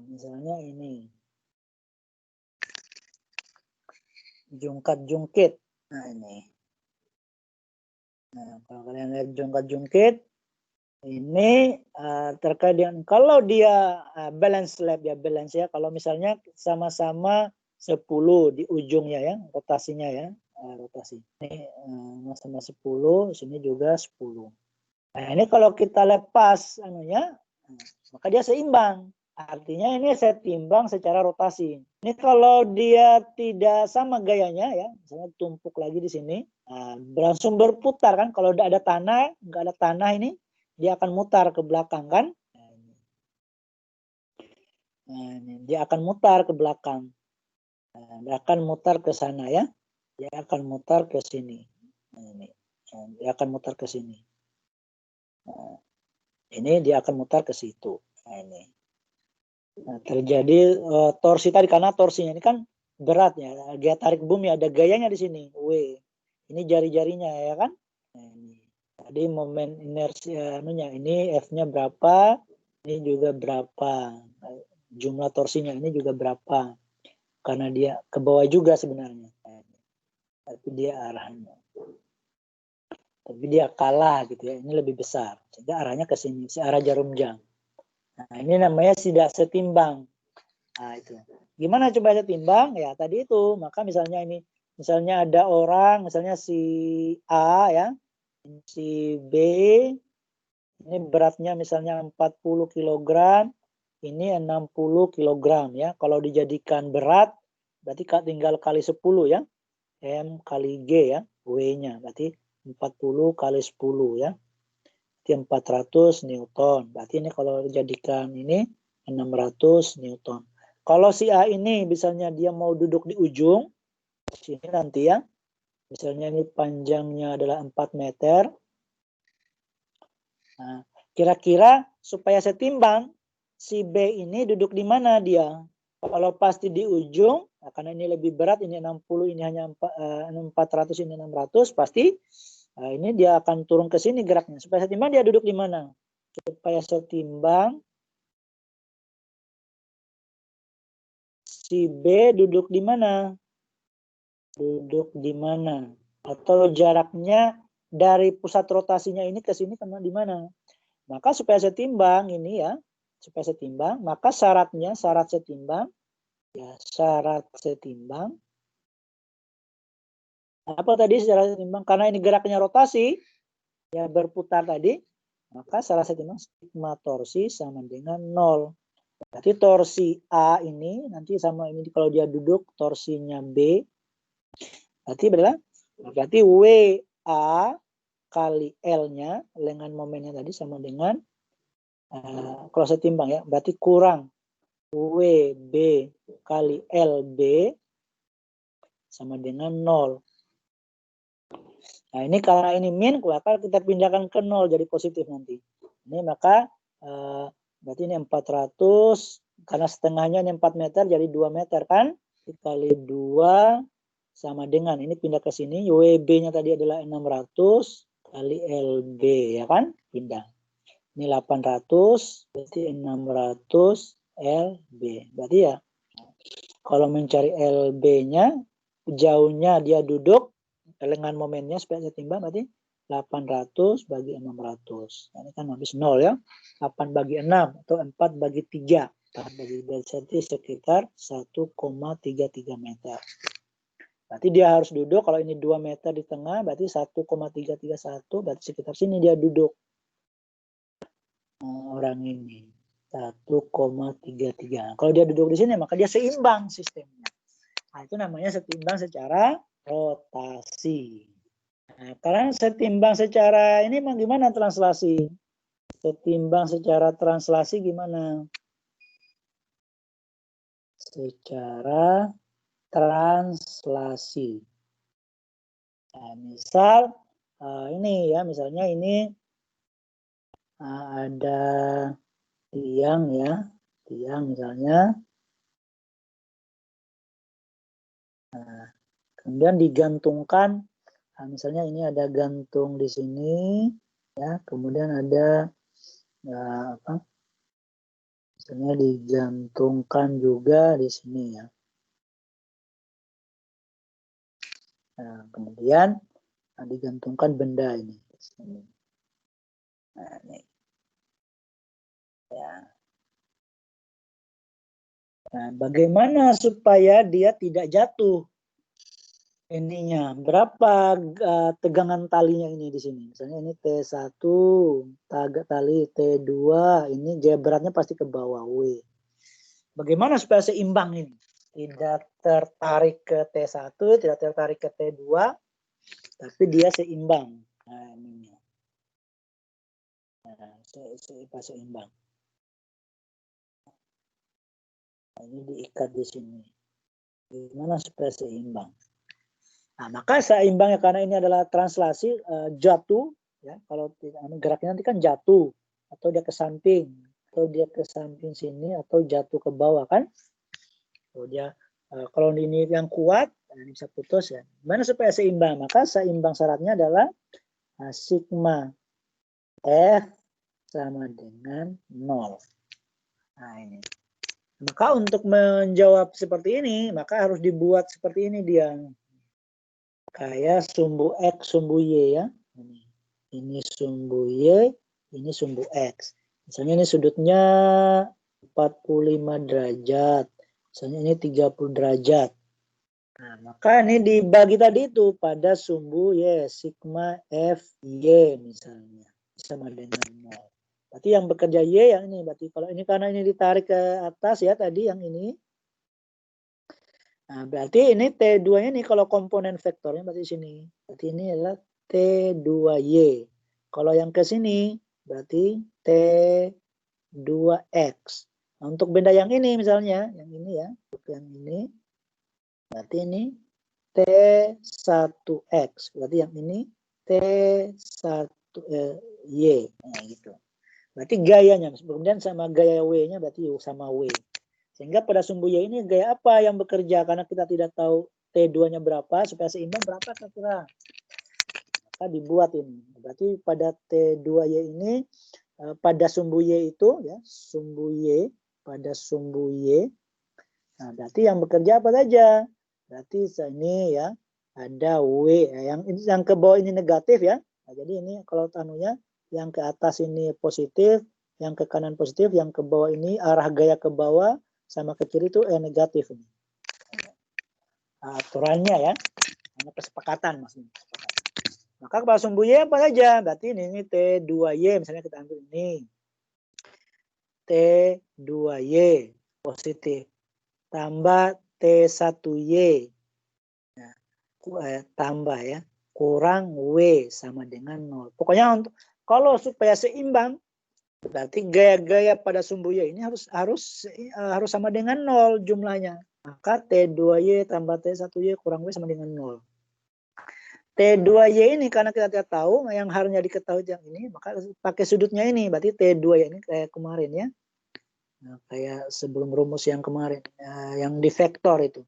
Misalnya ini. Jungkat-jungkit. Nah ini. Nah, kalau kalian lihat jungkat-jungkit, ini terkait dengan kalau dia balance lap ya, balance ya. Kalau misalnya sama-sama 10 di ujungnya ya, rotasinya ya. Rotasi. Ini sama 10, sini juga 10. Nah, ini kalau kita lepas maka dia seimbang. Artinya ini setimbang secara rotasi. Ini kalau dia tidak sama gayanya ya, misalnya tumpuk lagi di sini, langsung berputar kan. Kalau nggak ada tanah ini, dia akan mutar ke belakang kan. Dia akan mutar ke belakang. Dia akan mutar ke sana ya. Dia akan mutar ke sini. Dia akan mutar ke sini. Ini dia akan mutar ke situ. Ini. Nah, terjadi torsi tadi karena torsinya ini kan berat ya. Gaya tarik bumi ada gayanya di sini. W. Ini jari-jarinya ya kan. Nah, ini. Tadi momen inersi ini F-nya berapa? Ini juga berapa? Jumlah torsinya ini juga berapa? Karena dia ke bawah juga sebenarnya. Tapi dia arahnya. Tapi dia kalah gitu ya. Ini lebih besar. Sehingga arahnya ke sini, arah jarum jam. Nah, ini namanya tidak setimbang. Nah, itu. Gimana coba setimbang? Ya, tadi itu. Maka misalnya ini, misalnya ada orang, misalnya si A ya, si B, ini beratnya misalnya 40 kg, ini 60 kg ya. Kalau dijadikan berat, berarti tinggal kali 10 ya. M kali G ya, W-nya. Berarti 40 kali 10 ya. 400 Newton. Berarti ini kalau dijadikan ini 600 Newton. Kalau si A ini misalnya dia mau duduk di ujung, sini nanti ya. Misalnya ini panjangnya adalah 4 meter. Nah, kira-kira supaya setimbang, si B ini duduk di mana dia? Kalau pasti di ujung, nah karena ini lebih berat, ini 60, ini hanya 400, ini 600, pasti ini dia akan turun ke sini geraknya. Supaya setimbang dia duduk di mana? Supaya setimbang, si B duduk di mana? Duduk di mana? Atau jaraknya dari pusat rotasinya ini ke sini kena di mana? Maka supaya setimbang ini ya, supaya setimbang, maka syarat setimbang, ya syarat setimbang. Apa tadi syarat setimbang? Karena ini geraknya rotasi, ya berputar tadi, maka syarat setimbang sigma torsi sama dengan 0. Berarti torsi A ini nanti sama ini kalau dia duduk torsinya B. Berarti WA kali L-nya dengan momennya tadi sama dengan kalau setimbang ya, berarti kurang WB kali LB sama dengan 0. Nah ini karena ini min, maka kita pindahkan ke 0 jadi positif nanti. Ini maka berarti ini 400, karena setengahnya ini 4 meter jadi 2 meter kan. Dikali 2 sama dengan, ini pindah ke sini, WB-nya tadi adalah 600 kali LB ya kan, pindah. Ini 800, berarti 600 LB. Berarti ya, kalau mencari LB-nya, jauhnya dia duduk dengan momennya supaya setimbang, berarti 800 bagi 600. Nah, ini kan habis 0 ya. 8 bagi 6 atau 4 bagi 3. 4 bagi 3 sekitar 1,33 meter. Berarti dia harus duduk, kalau ini 2 meter di tengah, berarti 1,331, berarti sekitar sini dia duduk. Orang ini 1,33. Kalau dia duduk di sini, maka dia seimbang sistemnya. Nah, itu namanya setimbang secara rotasi. Nah, karena setimbang secara ini gimana translasi? Setimbang secara translasi gimana? Secara translasi. Nah, misal ini ya, misalnya ini ada tiang ya, tiang misalnya. Nah, kemudian digantungkan, nah, misalnya ini ada gantung di sini, ya, kemudian ada misalnya digantungkan juga di sini ya. Nah, kemudian digantungkan benda ini di sini. Nah, ini. Ya. Nah, bagaimana supaya dia tidak jatuh? Ininya berapa tegangan talinya ini di sini? Misalnya ini T1, tali T2, ini beratnya pasti ke bawah W. Bagaimana supaya seimbang ini? Tidak tertarik ke T1, tidak tertarik ke T2, tapi dia seimbang. Nah, ini. Nah, seimbang. Nah, ini diikat di sini. Bagaimana supaya seimbang? Nah, maka seimbangnya karena ini adalah translasi jatuh, ya. Kalau geraknya nanti kan jatuh, atau dia ke samping, atau dia ke samping sini, atau jatuh ke bawah kan. Kalau ini yang kuat, ini bisa putus ya. Gimana supaya seimbang? Maka seimbang syaratnya adalah sigma F sama dengan 0. Nah ini. Maka untuk menjawab seperti ini, maka harus dibuat seperti ini dia. Kayak sumbu X, sumbu Y ya. Ini sumbu Y, ini sumbu X. Misalnya ini sudutnya 45 derajat. Misalnya ini 30 derajat. Nah, maka ini dibagi tadi itu pada sumbu Y, sigma F, Y misalnya. Sama dengan 0. Berarti yang bekerja Y yang ini. Berarti kalau ini karena ini ditarik ke atas ya tadi yang ini. Nah, berarti ini T2-nya nih kalau komponen vektornya berarti sini. Berarti ini adalah T2Y. Kalau yang ke sini berarti T2X. Nah, untuk benda yang ini misalnya, yang ini ya, untuk yang ini berarti ini T1X. Berarti yang ini T1Y. Nah, gitu. Berarti gayanya, kemudian sama gaya W-nya berarti sama W. Sehingga pada sumbu Y ini gaya apa yang bekerja? Karena kita tidak tahu T2-nya berapa, supaya seimbang berapa kira-kira. Maka dibuat ini. Berarti pada T2Y ini, pada sumbu Y itu, ya, sumbu Y, pada sumbu Y, nah, berarti yang bekerja apa saja? Berarti ini ya, ada W, yang ke bawah ini negatif ya. Nah, jadi ini kalau tanunya, yang ke atas ini positif, yang ke kanan positif, yang ke bawah ini arah gaya ke bawah, sama ke kiri itu negatif ini. Aturannya ya, hanya kesepakatan maksudnya. Maka pada sumbu Y apa saja? Berarti ini T2Y, misalnya kita ambil ini. T2Y positif. Tambah T1Y. Nah, tambah ya. Kurang W sama dengan 0. Pokoknya untuk kalau supaya seimbang, berarti gaya-gaya pada sumbu Y ini harus sama dengan 0 jumlahnya. Maka T2Y tambah T1Y kurang W sama dengan 0. T2Y ini karena kita tidak tahu, yang harusnya diketahui yang ini, maka pakai sudutnya ini. Berarti T2Y ini kayak kemarin ya. Nah, kayak sebelum rumus yang kemarin, yang di vektor itu.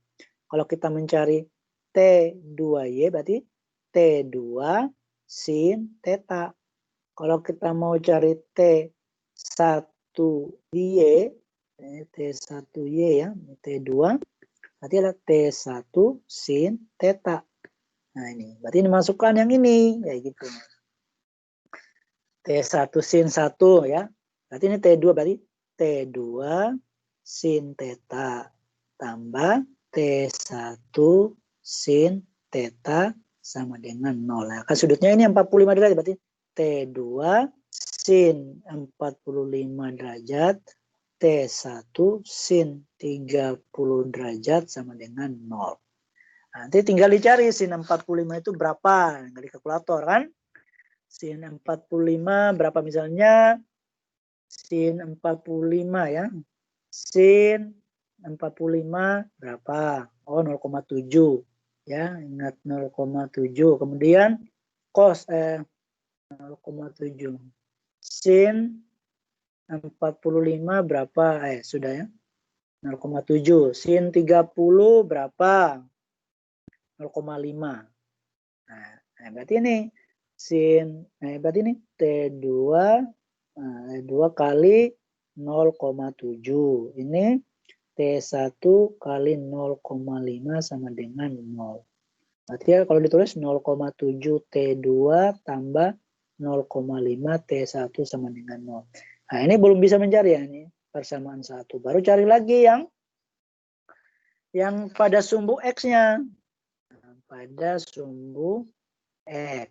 Kalau kita mencari T2Y berarti T2 sin theta. Kalau kita mau cari T1Y, T1Y ya, T2, berarti ada T1 sin theta. Nah ini, berarti ini masukkan yang ini, kayak gitu. T1 sin 1 ya, berarti ini T2, berarti T2 sin theta tambah T1 sin theta sama dengan 0. Nah, kan sudutnya ini 45 derajat, berarti T2 sin 45 derajat, T1 sin 30 derajat sama dengan 0. Nanti tinggal dicari sin 45 itu berapa, tinggal di kalkulator kan. Sin 45 berapa misalnya, sin 45 ya. Sin 45 berapa? Oh 0,7 ya, ingat 0,7. Kemudian cos 0,7. Sin 45 berapa? Sudah ya. 0,7. Sin 30 berapa? 0,5. Nah, berarti ini sin, berarti ini T2 2 kali 0,7. Ini T1 kali 0,5 sama dengan 0. Berarti ya kalau ditulis 0,7 T2 tambah 0,5 T1 sama dengan 0. Nah ini belum bisa mencari ya, ini persamaan 1. Baru cari lagi yang pada sumbu X-nya. Pada sumbu X.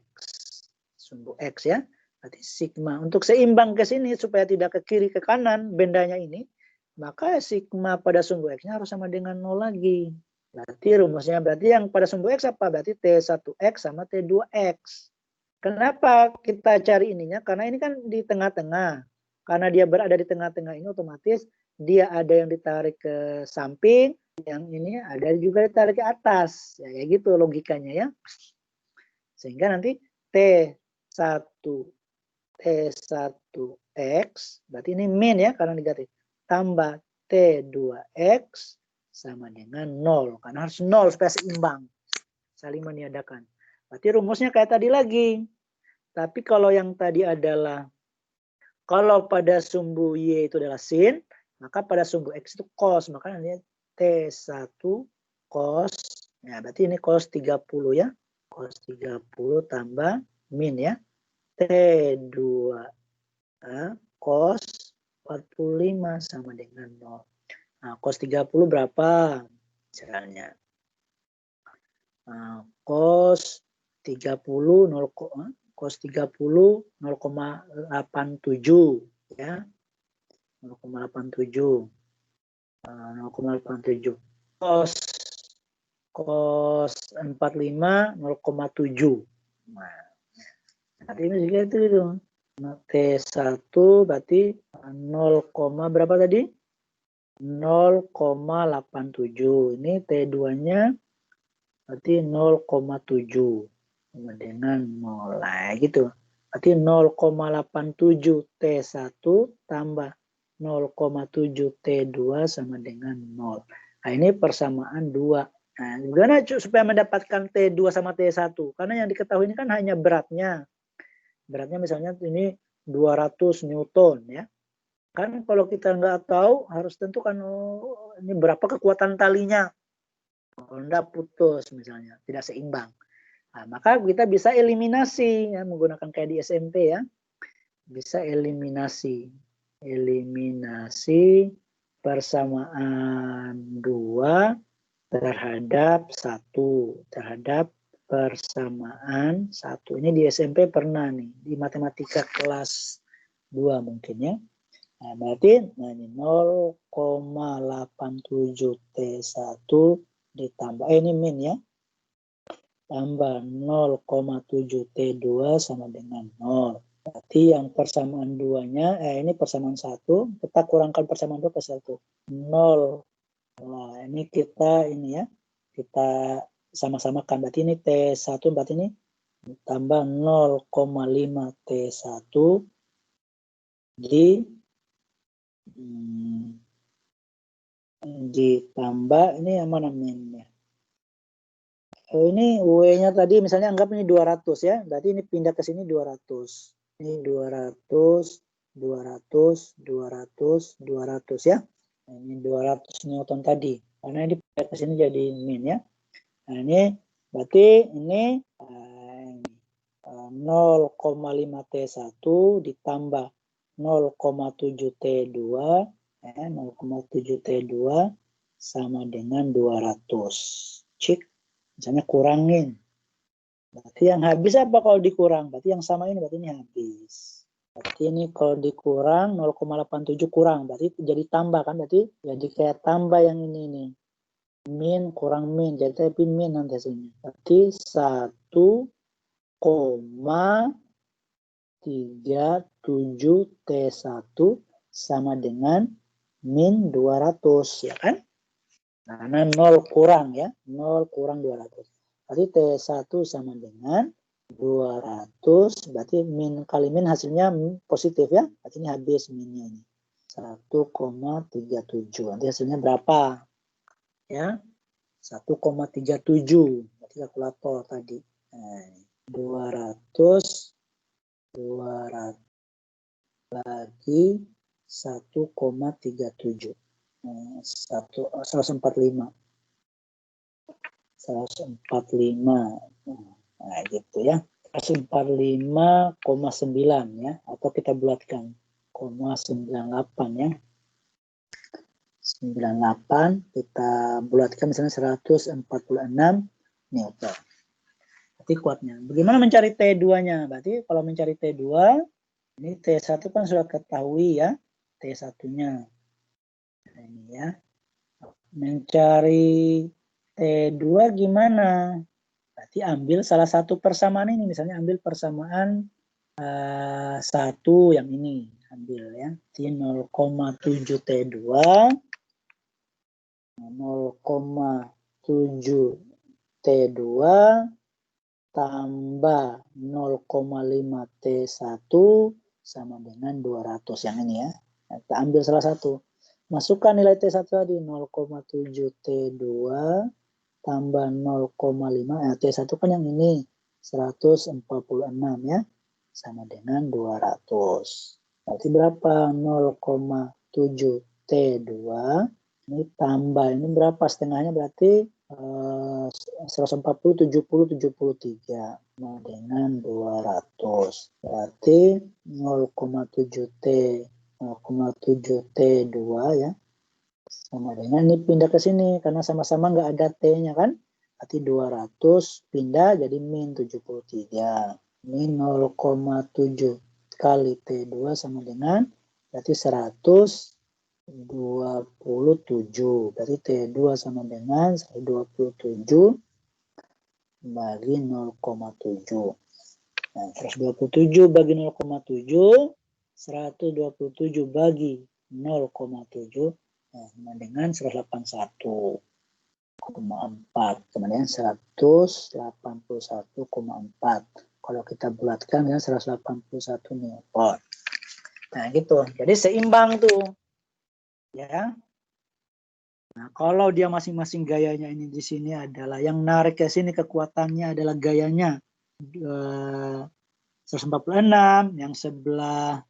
Sumbu X ya. Berarti sigma. Untuk seimbang ke sini supaya tidak ke kiri ke kanan bendanya ini, maka sigma pada sumbu X-nya harus sama dengan 0 lagi. Berarti rumusnya berarti yang pada sumbu X apa? Berarti T1X sama T2X. Kenapa kita cari ininya? Karena ini kan di tengah-tengah. Karena dia berada di tengah-tengah ini otomatis dia ada yang ditarik ke samping, yang ini ada juga ditarik ke atas. Ya kayak gitu logikanya ya. Sehingga nanti T1X berarti ini min ya karena negatif. Tambah T2X sama dengan 0. Karena harus 0 supaya seimbang. Saling meniadakan. Berarti rumusnya kayak tadi lagi. Tapi kalau yang tadi adalah, kalau pada sumbu Y itu adalah sin, maka pada sumbu X itu cos. Maka nanti T1 cos. Ya, berarti ini cos 30 ya. Cos 30 tambah min ya. T2 cos 45 sama dengan 0. Nah, cos 30 berapa? Misalnya. Cos 30 cos 30 0,87 ya. 0,87. 0,87. Cos 45 0,7. Nah, ini juga itu. Nah, T1 berarti 0, berapa tadi? 0,87. Ini T2-nya Berarti 0,7 sama dengan 0. Nah, gitu. Berarti 0,87 T1 tambah 0,7 T2 sama dengan 0. Nah, ini persamaan 2. Nah, gimana supaya mendapatkan T2 sama T1? Karena yang diketahui ini kan hanya beratnya. Beratnya misalnya ini 200 Newton ya. Kan kalau kita nggak tahu harus tentukan ini berapa kekuatan talinya. Kalau enggak putus misalnya, tidak seimbang. Nah, maka kita bisa eliminasi ya, menggunakan kayak di SMP ya. Bisa eliminasi. Eliminasi persamaan 2 terhadap 1. Terhadap persamaan 1. Ini di SMP pernah nih. Di matematika kelas 2 mungkin ya. Nah, berarti ini 0,87 T1 ditambah, ini min ya, tambah 0,7 T2 sama dengan 0. Berarti yang persamaan 2-nya, ini persamaan 1, kita kurangkan persamaan 2 ke 1. 0. Nah, ini kita ini ya, kita sama-samakan. Berarti ini T1, berarti ini tambah 0,5 T1 ditambah ini yang mana minnya? Ini W-nya tadi misalnya anggap ini 200 ya. Berarti ini pindah ke sini 200. Ini 200, 200, 200, 200 ya. Nah, ini 200 Newton tadi. Karena ini pindah ke sini jadi min ya. Nah, ini berarti ini 0,5 T1 ditambah 0,7 T2 0,7 T2 sama dengan 200. Cik, misalnya kurangin. Berarti yang habis apa kalau dikurang? Berarti yang sama ini, berarti ini habis. Berarti ini kalau dikurang 0,87 kurang. Berarti jadi tambah kan? Berarti jadi kayak tambah yang ini nih. Min kurang min. Jadi tapi min nanti hasilnya. Berarti 1,37 T1 sama dengan min 200 ya kan? Karena 0 kurang ya, 0 kurang 200. Berarti T1 sama dengan 200, berarti min kali min hasilnya positif ya. Berarti ini habis minnya ini. 1,37. Nanti hasilnya berapa? Ya, 1,37. Berarti kalkulator tadi. Nah, 200 bagi 1,37. 145. Nah, gitu ya. 145,9 ya. Atau kita bulatkan 0,98 ya. 98 kita bulatkan misalnya 146 Newton. Berarti kuatnya. Bagaimana mencari T2-nya? Berarti kalau mencari T2, ini T1 kan sudah ketahui ya. T1-nya. Nah, ini ya. Mencari T2 gimana? Berarti ambil salah satu persamaan ini. Misalnya ambil persamaan 1 yang ini. Ambil ya. 0,7 T2. 0,7 T2 tambah 0,5 T1 sama dengan 200 yang ini ya. Kita ambil salah satu. Masukkan nilai T1 tadi 0,7 T2 tambah 0,5. T1 kan yang ini 146 ya. Sama dengan 200. Berarti berapa? 0,7 T2 ini tambah ini berapa? Setengahnya berarti 140, 70, 73 dengan 200. Berarti 0,7 T2 ya. Sama dengan ini pindah ke sini karena sama-sama nggak ada T-nya kan. Berarti 200 pindah jadi min 73. Min 0,7 kali T2 sama dengan berarti 127. Berarti T2 sama dengan 127 bagi 0,7. Nah, 127 bagi 0,7, 127 bagi 0,7 sama dengan 181. kemudian 181,4. Kalau kita bulatkan ya 181 Newton. Nah gitu, jadi seimbang tuh ya. Nah kalau dia masing-masing gayanya ini di sini adalah yang narik ke sini kekuatannya adalah gayanya 146, yang sebelah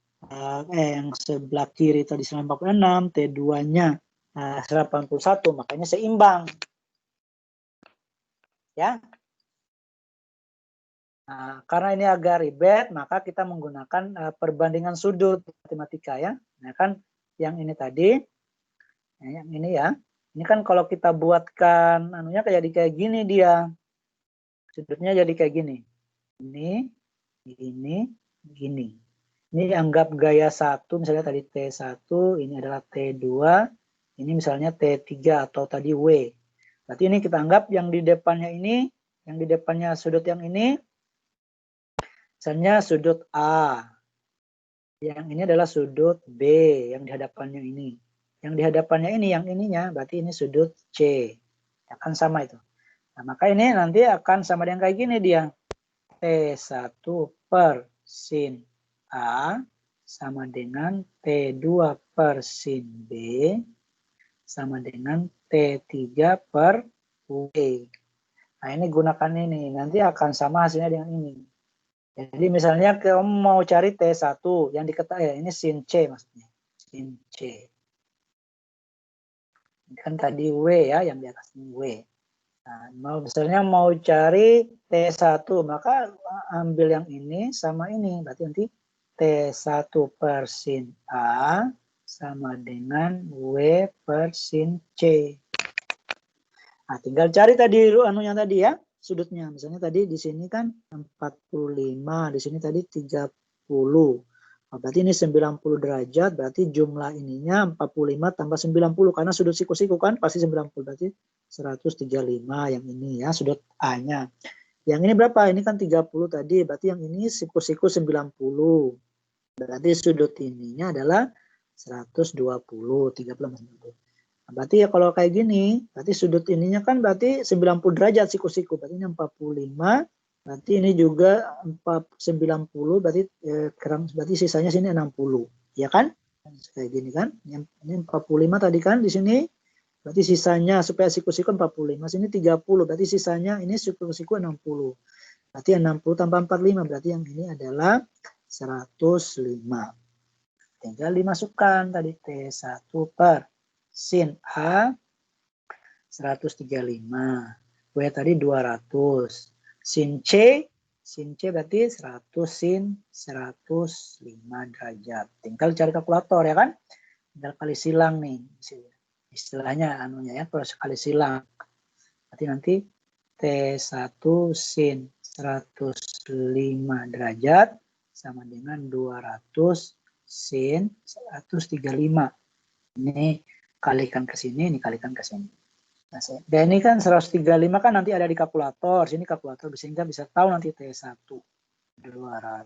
kiri tadi 146, T2-nya 181, makanya seimbang. Ya. Nah, karena ini agak ribet, maka kita menggunakan perbandingan sudut matematika ya. Nah, kan yang ini tadi, yang ini ya. Ini kan kalau kita buatkan anunya kayak gini dia. Sudutnya jadi kayak gini. Ini, gini. Ini anggap gaya 1, misalnya tadi T1, ini adalah T2, ini misalnya T3 atau tadi W. Berarti ini kita anggap yang di depannya ini, yang di depannya sudut yang ini, misalnya sudut A. Yang ini adalah sudut B, yang di hadapannya ini. Yang di hadapannya ini, yang ininya, berarti ini sudut C. Akan sama itu. Nah, maka ini nanti akan sama dengan kayak gini dia. T1 per sin A sama dengan T2 per sin B sama dengan T3 per W. Nah ini gunakan ini, nanti akan sama hasilnya dengan ini. Jadi misalnya kamu mau cari T1 yang diketahui ya, ini sin C maksudnya. Sin C. Kan tadi W ya, yang di atas ini W. Nah, misalnya mau cari T1, maka ambil yang ini sama ini. Berarti nanti T1 per sin A sama dengan W per sin C. Nah, tinggal cari tadi anunya tadi ya, sudutnya. Misalnya tadi di sini kan 45, di sini tadi 30. Nah, berarti ini 90 derajat, berarti jumlah ininya 45 tambah 90 karena sudut siku-siku kan pasti 90, berarti 135 yang ini ya, sudut A-nya. Yang ini berapa? Ini kan 30 tadi, berarti yang ini siku-siku 90. Berarti sudut ininya adalah 120, 30 sama 90. Nah, berarti ya kalau kayak gini, berarti sudut ininya kan berarti 90 derajat siku-siku, berarti ini 45, berarti ini juga 90, berarti berarti sisanya sini 60, ya kan? Kayak gini kan? Ini 45 tadi kan di sini, berarti sisanya supaya siku-siku 45, sini 30, berarti sisanya ini siku-siku 60. Berarti 60 tambah 45, berarti yang ini adalah 105. Tinggal dimasukkan tadi T1 per sin A 135. W tadi 200. Sin C berarti 100 sin 105 derajat. Tinggal cari kalkulator ya kan? Tinggal kali silang nih. Istilahnya anunya ya, kalau sekali silang. Berarti nanti T1 sin 105 derajat sama dengan 200 sin 135. Ini kalikan ke sini, ini kalikan ke sini. Nah, dan ini kan 135 kan nanti ada di kalkulator. Sini kalkulator sehingga bisa tahu nanti T1. 200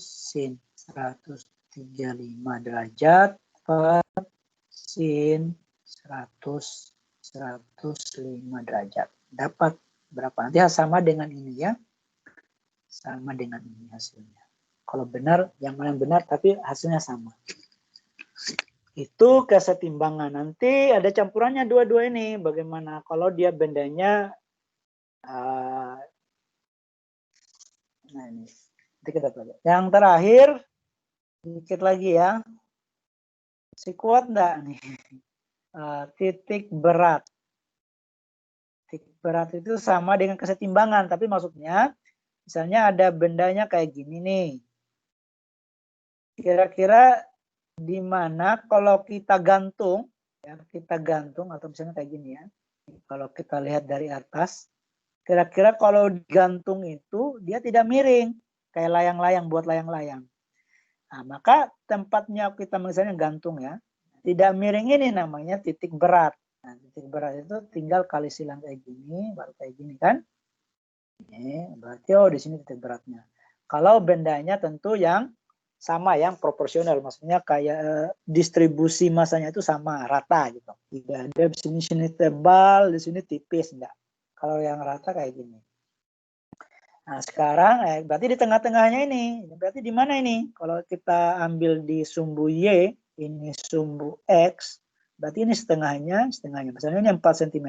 sin 135 derajat per sin 105 derajat. Dapat berapa? Nanti sama dengan ini ya. Sama dengan ini hasilnya. Kalau benar, yang mana yang benar, tapi hasilnya sama. Itu kesetimbangan. Nanti ada campurannya dua-dua ini. Bagaimana kalau dia bendanya nah ini. Nanti kita pelajari. Yang terakhir sedikit lagi ya. Si kuat enggak nih? Titik berat. Titik berat itu sama dengan kesetimbangan, tapi maksudnya misalnya ada bendanya kayak gini nih. Kira-kira di mana kalau kita gantung, ya, kita gantung atau misalnya kayak gini ya. Kalau kita lihat dari atas, kira-kira kalau digantung itu dia tidak miring, kayak layang-layang, buat layang-layang. Nah, maka tempatnya kita misalnya gantung ya, tidak miring ini namanya titik berat. Nah, titik berat itu tinggal kali silang kayak gini, baru kayak gini kan. Ini berarti di sini titik beratnya. Kalau bendanya tentu yang sama, yang proporsional, maksudnya kayak distribusi masanya itu sama, rata gitu. Tidak ada di sini tebal, di sini tipis, enggak. Kalau yang rata kayak gini. Nah, sekarang berarti di tengah-tengahnya ini, berarti di mana ini? Kalau kita ambil di sumbu Y, ini sumbu X, berarti ini setengahnya. Misalnya ini 4 cm,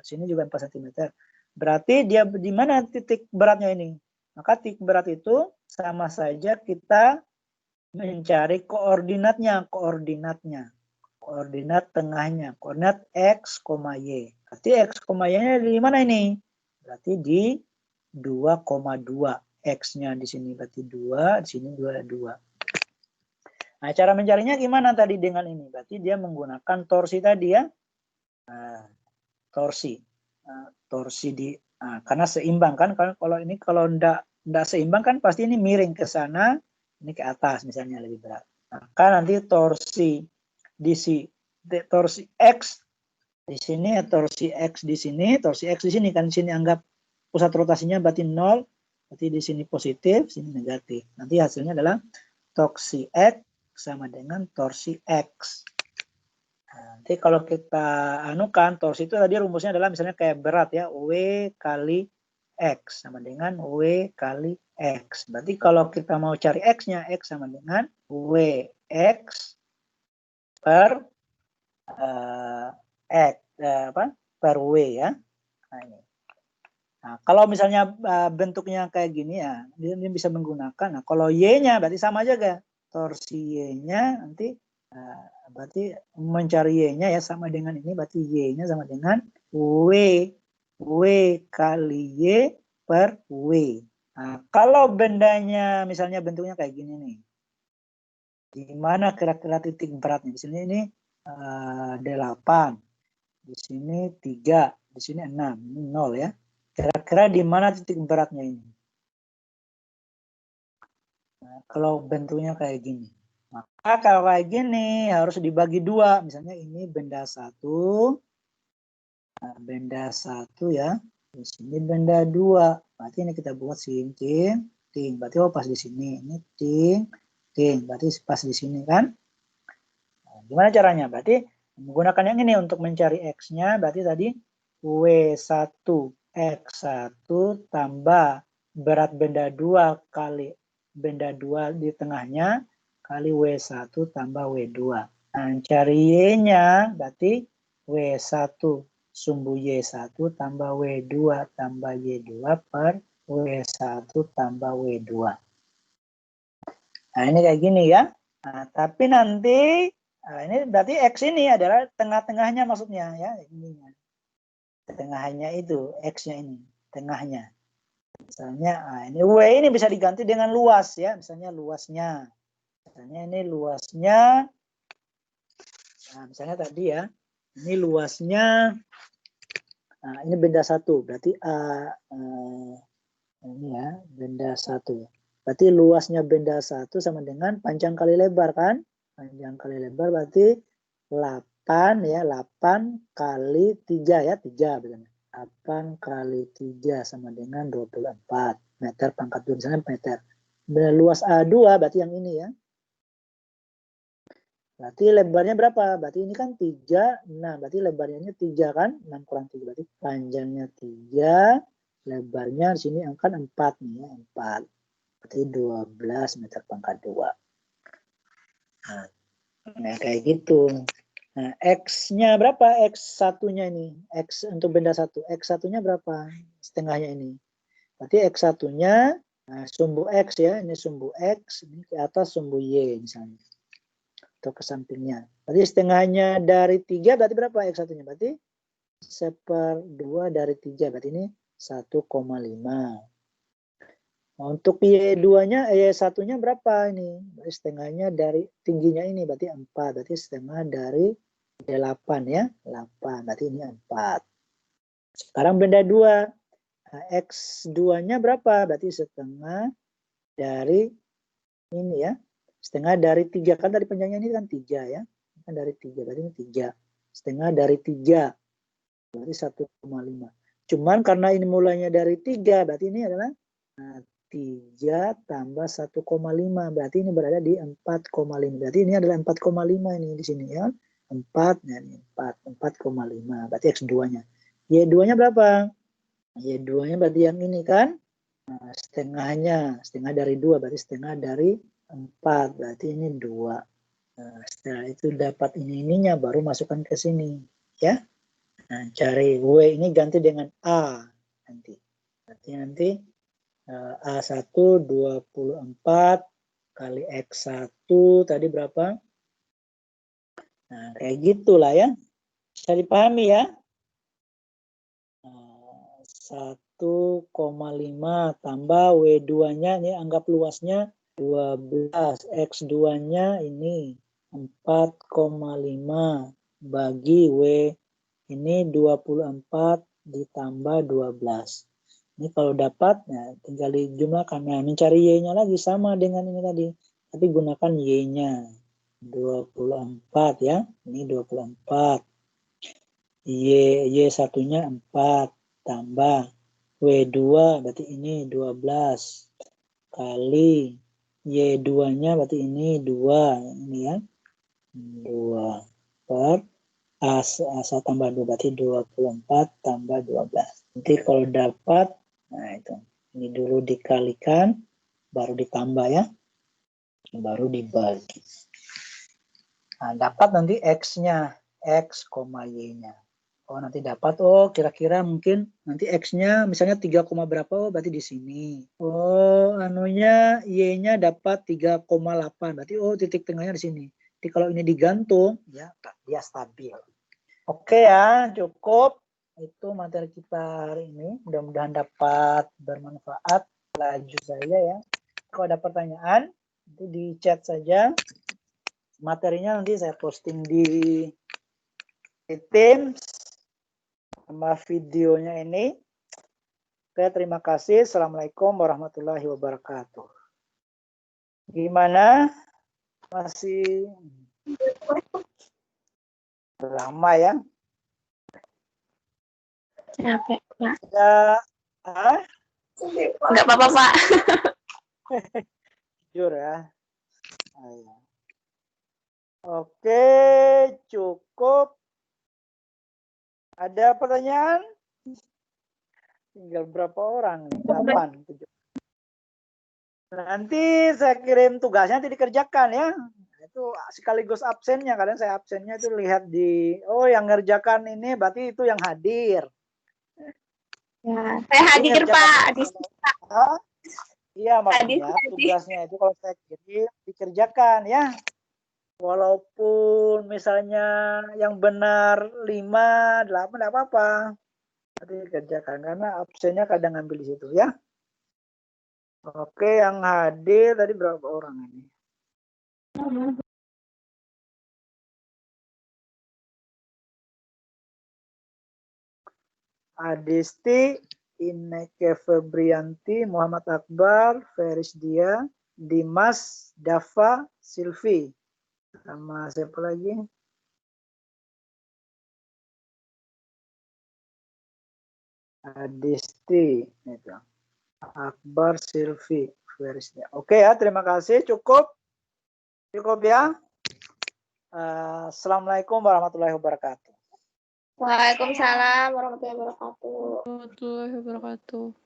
sini juga 4 cm. Berarti dia di mana titik beratnya ini? Maka titik berat itu sama saja kita mencari koordinat tengahnya, koordinat X, Y. Berarti X, Y-nya di mana ini? Berarti di 2,2. X-nya di sini berarti 2, di sini 2. Nah, cara mencarinya gimana tadi dengan ini? Berarti dia menggunakan torsi tadi ya. Nah, torsi karena seimbang kan, kalau ini kalau enggak seimbang kan pasti ini miring ke sana, ini ke atas misalnya lebih berat. Maka nanti torsi X di sini, torsi X di sini kan, di sini anggap pusat rotasinya berarti 0, berarti di sini positif, sini negatif. Nanti hasilnya adalah torsi X sama dengan torsi X. Nanti kalau kita anukan, torsi itu tadi rumusnya adalah misalnya kayak berat ya, W kali X sama dengan W kali X. Berarti kalau kita mau cari X-nya, X sama dengan WX per per W ya. Nah, ini. Nah, kalau misalnya bentuknya kayak gini ya, dia bisa menggunakan. Nah, kalau Y-nya berarti sama aja ga? Torsi Y-nya nanti berarti mencari Y-nya ya sama dengan ini, berarti Y-nya sama dengan W kali Y per W. Nah, kalau bendanya misalnya bentuknya kayak gini nih, di mana kira-kira titik beratnya? Di sini ini 8, di sini 3, di sini 6, ini 0 ya. Kira-kira di mana titik beratnya ini? Nah, kalau bentuknya kayak gini. Maka kalau kayak gini harus dibagi 2. Misalnya ini benda 1. Nah, benda 1 ya. Di sini benda 2. Berarti ini kita buat ting. Berarti pas di sini. Ini ting. Berarti pas di sini kan. Nah, gimana caranya? Berarti menggunakan yang ini untuk mencari X-nya. Berarti tadi W1 X1 tambah berat benda 2 kali benda 2 di tengahnya kali W1 tambah W2. Nah, cari Y-nya berarti W1 sumbu Y1 tambah W2 tambah Y2 per W1 tambah W2. Nah, ini kayak gini ya. Nah, tapi nanti ini berarti X ini adalah tengah-tengahnya maksudnya ya. Ini tengahnya itu, X-nya ini, tengahnya. Misalnya, ini W ini bisa diganti dengan luas ya, misalnya luasnya. Misalnya ini luasnya, nah misalnya tadi ya, ini luasnya, nah ini benda 1, berarti ini ya, benda 1. Berarti luasnya benda 1 sama dengan panjang kali lebar kan? Panjang kali lebar berarti 8 ya, 8 kali 3 ya, 3 misalnya. 8 kali 3 sama dengan 24 meter pangkat 2, misalnya meter. Luas A2 berarti yang ini ya. Berarti lebarnya berapa? Berarti ini kan 3, nah berarti lebarnya ini 3 kan? 6 kurang 3 berarti panjangnya 3, lebarnya di sini angka 4 nih ya, 4. Berarti 12 meter pangkat 2. Nah, kayak gitu. Nah, X-nya berapa? X1-nya ini. X untuk benda 1. X1-nya berapa? Setengahnya ini. Berarti X1-nya, nah, sumbu X ya. Ini sumbu X, ini ke atas sumbu Y misalnya. Atau ke sampingnya. Berarti setengahnya dari 3 berarti berapa X1-nya? Berarti 1/2 dari 3. Berarti ini 1,5. Nah, untuk Y2-nya, Y1-nya berapa ini? Berarti setengahnya dari tingginya ini, berarti 4. Berarti setengah dari 8 ya. 8, berarti ini 4. Sekarang benda 2. Nah, X2-nya berapa? Berarti setengah dari ini ya. Setengah dari 3. Kan dari panjangnya ini kan 3 ya. Kan dari 3, berarti ini 3. Setengah dari 3. Berarti 1,5. Cuman karena ini mulainya dari 3, berarti ini adalah 3 3 tambah 1,5. Berarti ini berada di 4,5. Berarti ini adalah 4,5 ini di sini ya. 4, nah ini 4,5. Berarti X2-nya. Y2-nya berapa? Y2-nya berarti yang ini kan? Nah, setengahnya. Setengah dari 2. Berarti setengah dari 4. Berarti ini 2. Nah, setelah itu dapat ininya baru masukkan ke sini. Ya. Nah, cari W ini ganti dengan A. Berarti nanti A1 24 kali X1 tadi berapa? Nah, kayak gitulah ya. Bisa dipahami ya. 1,5 tambah W2-nya ini anggap luasnya 12. X2-nya ini 4,5 bagi W ini 24 ditambah 12. Ini kalau dapat, nah, tinggal dijumlahkan. Nah, mencari Y-nya lagi sama dengan ini tadi. Tapi gunakan Y-nya. 24 ya. Ini 24. Y1-nya 4 tambah W2 berarti ini 12 kali Y2-nya berarti ini 2. Ini ya. 2 per A1 tambah 2 berarti 24 tambah 12. Nanti kalau dapat, nah itu. Ini dulu dikalikan, baru ditambah ya. Baru dibagi. Nah, dapat nanti X-nya. X, Y-nya. Oh, nanti dapat. Oh, kira-kira mungkin nanti X-nya misalnya 3, berapa? Oh, berarti di sini. Oh, anunya Y-nya dapat 3,8. Berarti oh titik tengahnya di sini. Jadi kalau ini digantung, ya dia stabil. Oke ya, cukup. Itu materi kita hari ini. Mudah-mudahan dapat bermanfaat. Laju saya ya. Kalau ada pertanyaan, nanti di chat saja. Materinya nanti saya posting di Teams sama videonya ini. Oke, terima kasih. Assalamualaikum warahmatullahi wabarakatuh. Gimana? Masih lama ya? Capek, Pak. Ya, Enggak apa-apa, Pak. jujur ya. Ayo. Oke, cukup. Ada pertanyaan? Tinggal berapa orang? 8, 7. Nanti saya kirim tugasnya nanti dikerjakan ya. Itu sekaligus absennya. Kadang saya absennya itu lihat di, oh yang ngerjakan ini berarti itu yang hadir. Ya, saya hadir, Pak. Iya, maksudnya tugasnya itu kalau saya kirim dikerjakan ya. Walaupun misalnya yang benar 5, 8 enggak apa-apa. Nanti dikerjakan karena absennya kadang ngambil di situ ya. Oke, yang hadir tadi berapa orang ini? Adisti, Ineke Febrianti, Muhammad Akbar, Ferisdia, Dimas, Dava, Silvi. Sama siapa lagi? Adisti, itu. Akbar, Silvi, Ferisdia. Oke ya, terima kasih. Cukup ya. Assalamualaikum warahmatullahi wabarakatuh. Waalaikumsalam warahmatullahi wabarakatuh. Warahmatullahi wabarakatuh.